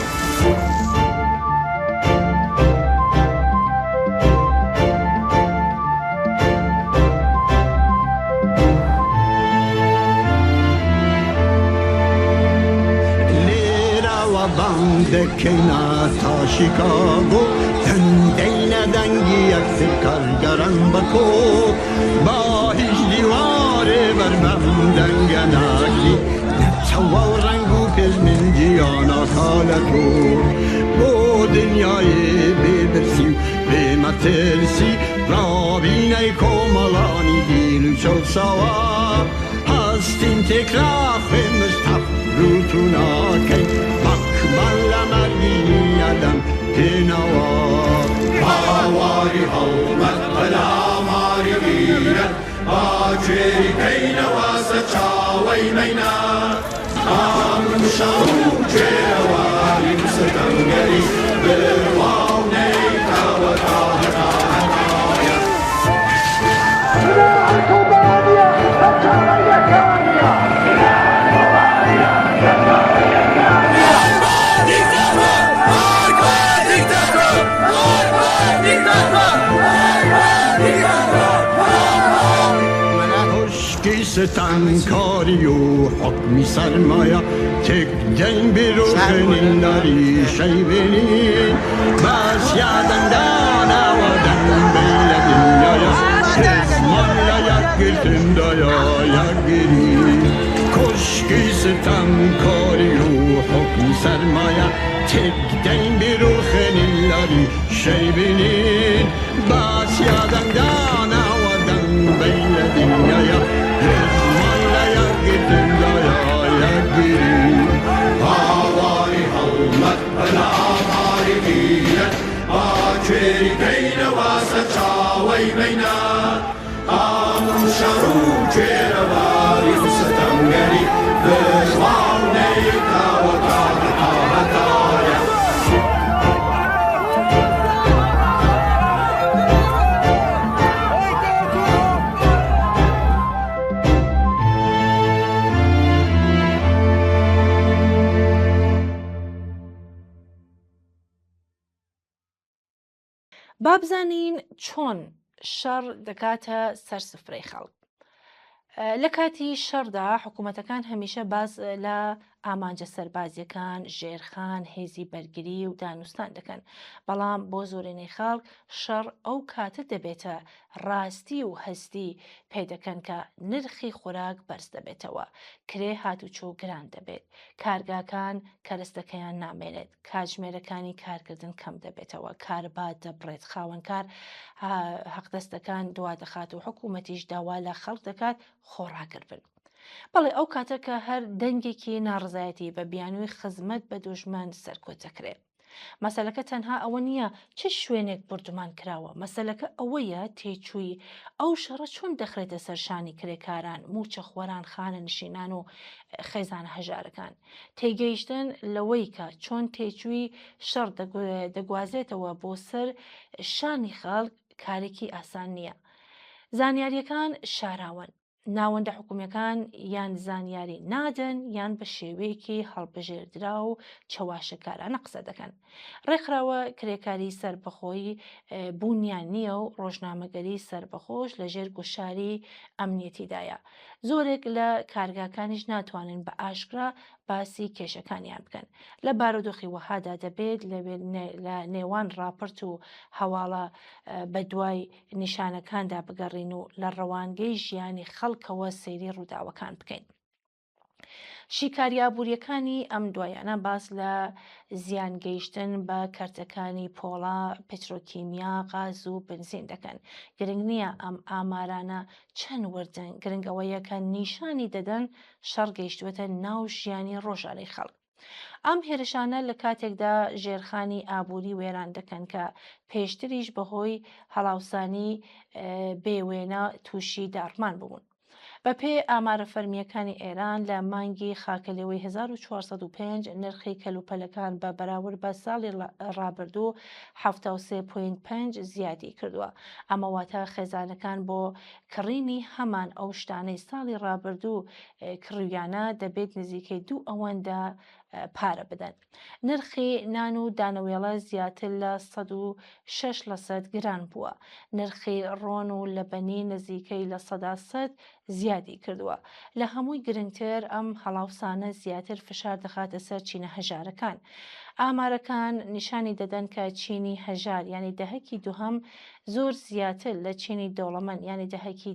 دەکەینە تا شیکاگۆ دەنگەینە دەنگی یەکتر کارگەران بەکۆ با هیچ دیوارێ بەربەم دەنگە ناگری نەچەوە و ڕەنگ و پێشمنجیانە کالە تۆ بۆ دنیای بێبرسی و بێمەترسی ڕابینەی کۆمەڵانی دیل و چەوساوە هەستین تێکرا خوێنمش تەفروت و ناکەین حکمان لە مەرگی ئەدەم پێنەوە هاواری هەڵمەت ستمکاری و حکمی سرمایه تک دل بروخنین داری شیبینی بس یادن دانا و دن بیل دنیایا اسمایا یک گرتن دایا یک گری کشکی ستمکاری و حکمی سرمایه تک دل بروخنین داری شیبینی بس یادن دانا و دن بیل دنیایا با بزانین چۆن شەڕ دەکاتە سەر سفرەی خەڵک. لە کاتی شەڕدا حکوومەتەکان هەمیشە باز لە ئامانجە سەربازیەکان، ژێرخان، هێزی بەرگری و دانوستان دەکەن. بەڵام بۆ زۆرینەی خەڵک شەڕ ئەو کاتە دەبێتە ڕاستی و هەستی پێدەکەن کە نرخی خۆراک بەرز دەبێتەوە، کرێ هاتوچۆ گران دەبێت، کارگاکان کەرەستەکەیان نامێنێت، کاتژمێرەکانی کارکردن کەم دەبێتەوە، کاربات دەبڕێت، خاوەنکار حەقدەستەکان دوا دەخات و حکوومەتیش داوا لە خەڵک دەکات خۆڕاگر بن. بەڵێ ئەو کاتە کە هەر دەنگێکی ناڕزایەتی بە بیانووی خزمەت بە دوژمن سەرکۆتەکرێت. مەسەلەکە تەنها ئەوە نییە چه شوێنێک بردومان کراوە، مەسەلەکە ئەوەیە تێچووی ئەو شەڕە چۆن دەخرێتە سەرشانی کرێکاران، موچە خۆران، خانە نشینان و خێزانە هەژارەکان. تێگەیشتن لەوەی کە چۆن تێچووی شەڕ دەگوازێتەوە بۆ سەر شانی خەڵک کارێکی ئاسان نییە. زانیاریەکان شاراون. ناوەندە حکوومیەکان یان زانیاری نادەن یان بە شێوەیەکی هەڵبژێردرا و چەواشەکارانە قسە دەکەن. ڕێکخراوە کرێکاری سربەخۆی بوونیان نییە و ڕۆژنامەگەری سربەخۆش لەژێر گوشاری ئەمنیەتیدایە. زۆرێک لە کارگاکانیش ناتوانن بە ئاشکرا باسی کێشەکانیان بکەن. لە بارودۆخی وەهادا دەبێت لە نێوان راپرت و هەواڵە بە دوای نیشانەکاندا بگەڕین و لە ڕەوانگەی ژیانی خەڵکەوە سەیری ڕووداوەکان بکەین. شیکاریابوووریەکانی ئەم دوایانە باس لە زیانگەیشتن بە کەرتەکانی پۆڵا، پێترۆکیمیا، غاز و بنزین دەکەن. گرنگ نییە ئەم ئامارانە چەند وردن، گرنگەوەیە کە نیشانی دەدەن شەڕ گەیشتوێتە ناو ژیانی ڕۆژانەی خەڵک. ئەم هێرشانە لە کاتێکدا ژێرخانی ئابووری وێران دەکەن کە پێشتریش بەهۆی هەڵاوسانی بێوێنە تووشی داڕمان بوون. بە پێ ئامارە فەرمیەکانی ئێران لە مانگی خاکەلەوەی 1405 نرخی کەلوپەلەکان بە بەراورد بە ساڵی ڕابردوو 73.5 زیادی کردووە. ئەمە واتە خێزانەکان بۆ کڕینی هەمان ئەو شتانەی ساڵی ڕابردوو کڕویانە دەبێت نزیکەی 2 ئەوەندە پارە بدەن. نرخی نان و دانەوێڵە زیاتر لە 106% گران بووە. نرخی ڕۆن و لەبەنی نزیکەی لە 100% زیادی کردووە. لە هەمووی گرنگتر ئەم هەڵاوسانە زیاتر فشار دەخاتە سەر چینە هەژارەکان. ئامارەکان نیشانی دەدەن کە چینی هەژار ینی دەهەکی دووهەم زۆر زیاتر لە چینی دەوڵەمەند ینی دەهەکی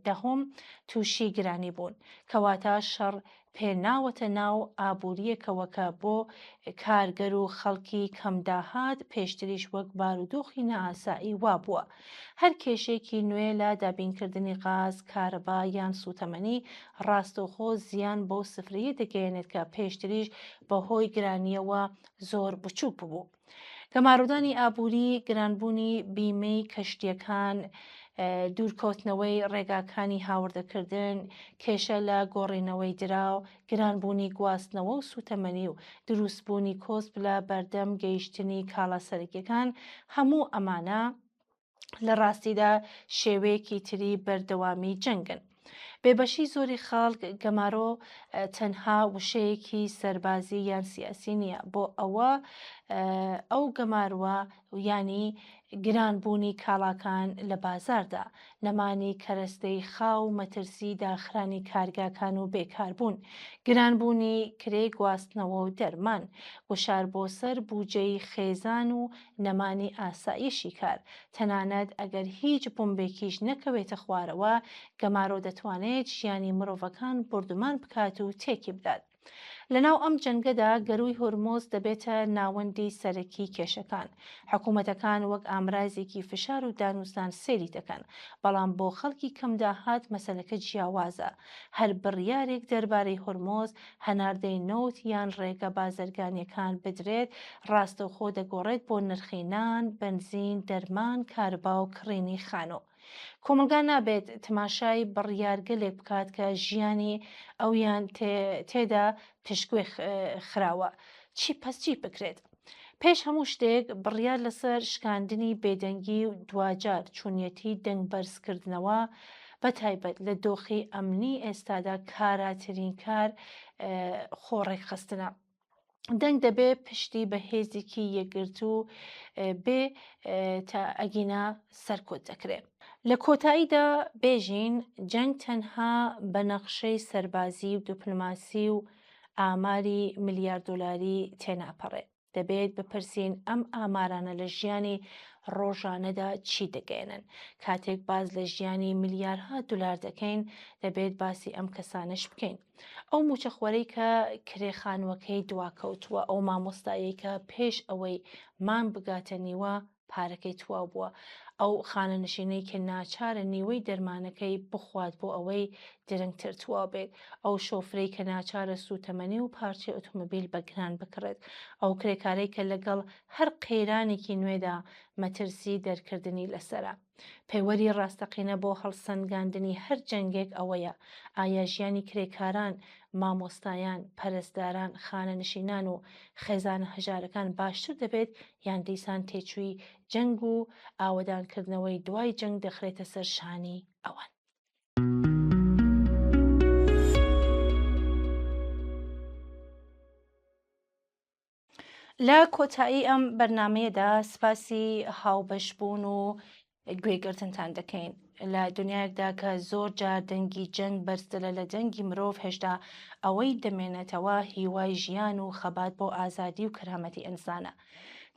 دەهەم تووشی گرانی بوون. کەواتە شەڕ پێناوەتە ناو ئابوووریەکەوە کە بۆ کارگەر و خەڵکی کەمداهات پێشتریش وەک بارودۆخی نائاسایی وابووە. هەر کێشێکی نوێ لە دابینکردنی غاز، کارەبا یان سوتەمەنی ڕاستەوخۆ زیان بۆ سفرەیە دەگەیەنێت کە پێشتریش بەهۆی گرانیەوە زۆر بچووک بوو. گەمارودانی ئابووری، گرانبوونی بیمەی کەشتیەکان، دوورکۆتنەوەی ڕێگاکانی هاوردەکردن، کێشە لە گۆڕینەوەی دراو، گرانبوونی گواستنەوە و سوتەمەنی و دروستبوونی کۆسپ لە بەردەم گەیشتنی کاڵە سەرەکیەکان، هەموو ئەمانە لە ڕاستیدا شێوەیەکی تری بەردەوامی جەنگن. بێبەشی زۆری خەڵک گەمارۆ تەنها وشەیەکی سەربازی یان سیاسی نییە، بۆ ئەو گەماروە ینی گرانبوونی کاڵاکان لە بازاردا، نەمانی کەرەستەی خاو، مەترسی داخرانی کارگاکان و بێکاربوون، گرانبوونی کرێ گواستنەوە و دەرمان، گوشار بۆ سەر بوجەی خێزان و نەمانی ئاسایشی کار. تەنانەت ئەگەر هیچ بۆمبێکیش نەکەوێتە خوارەوە، گەمارۆ دەتوانێت ژیانی مرۆڤەکان بردومان بکات و تێکی بدات. لەناو ئەم جەنگەدا گەروی هورمۆز دەبێتە ناوەندی سەرەکی کێشەکان. حکوومەتەکان وەک ئامرازێکی فشار و دانوستان سێری دەکەن، بەڵام بۆ خەڵکی کەم داهات مەسەلەکە جیاوازە. هەر بڕیارێک دەربارەی هورمۆز، هەناردەی نەوت یان ڕێگە بازرگانیەکان بدرێت، ڕاستەوخۆ دەگۆڕێت بۆ نرخی نان، بنزین، دەرمان، کاربا و کڕینی خانۆ. کۆمەلگا نابێت تماشای بڕیارگەلێک بکات کە ژیانی ئەویان تێدا پشتگوێ خراوە. چی بکرێت؟ پێش هەموو شتێک بڕیار لەسەر شکاندنی بێدەنگی و دوجار چوونەتی دەنگ بەرزکردنەوە، بەتایبەت لە دۆخی ئەمنی ئێستادا کاراترین کار خۆڕێک خستنە. دەنگ دەبێ پشتی بە هێزێکی یەکگرت و بێ تا ئەگینا سەرکۆت دەکرێت. لە کۆتاییدا بێژین جەنگ تەنها بە نەخشەی سەربازی و دیپلۆماسی و ئاماری ملیار دۆلاری تێناپەڕێ. دەبێت بپرسین ئەم ئامارانە لە ژیانی ڕۆژانەدا چی دەگەێنن. کاتێک باز لە ژیانی ملیارها دلار دەکەین، دەبێت باسی ئەم کەسانش بکەین. ئەو موچەخوەرەی کە کرێخانوەکەی دواکەوتووە، ئەو مامۆستایی کە پێش ئەوەی مان بگاتە نیوە پارەکەی تواو بووە، ئەو خانەنشینەی کە ناچارە نیوەی دەرمانەکەی بخوات بۆ ئەوەی درەنگتر تواو بێت، ئەو شۆفرەی کە ناچارە سوتەمەنی و پارچەی ئۆتۆمۆبیل بەگران بکڕێت، ئەو کرێکارەی کە لەگەڵ هەر قەیرانێکی نوێدا مەترسی دەرکردنی لەسەرە. پەیوەری ڕاستەقینە بۆ هەڵسەنگاندنی هەر جەنگێک ئەوەیە: ئایا ژیانی کرێکاران، مامۆستایان، پەرستاران، خانەنشینان و خێزانە هەژارەکان باشتر دەبێت یان دیسان تێچووی جەنگ و ئاوەدانکردنەوەی دوای جەنگ دەخرێتە سەر شانی ئەوان؟ لە کۆتایی ئەم بەرنمەیەدا سپاسی هاوبەشبوون و گوێگرتنتان دەکەین. لە دنیایەکدا کە زۆر جار دەنگی جەنگ بەرزترە لە دەنگی مرۆڤ، هێشتا ئەوەی دەمێنێتەوە هیوای ژیان و خەبات بۆ ئازادی و کەرامەتی ئینسانە.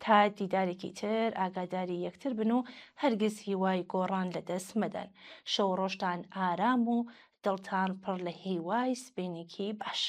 تا دیدارێکی تر ئاگاداری یەکتر بن و هەرگیز هیوای گۆڕان لەدەست مەدەن. شەو ڕۆژتان ئارام و دڵتان پڕ لە هیوای سبەینێکی باش.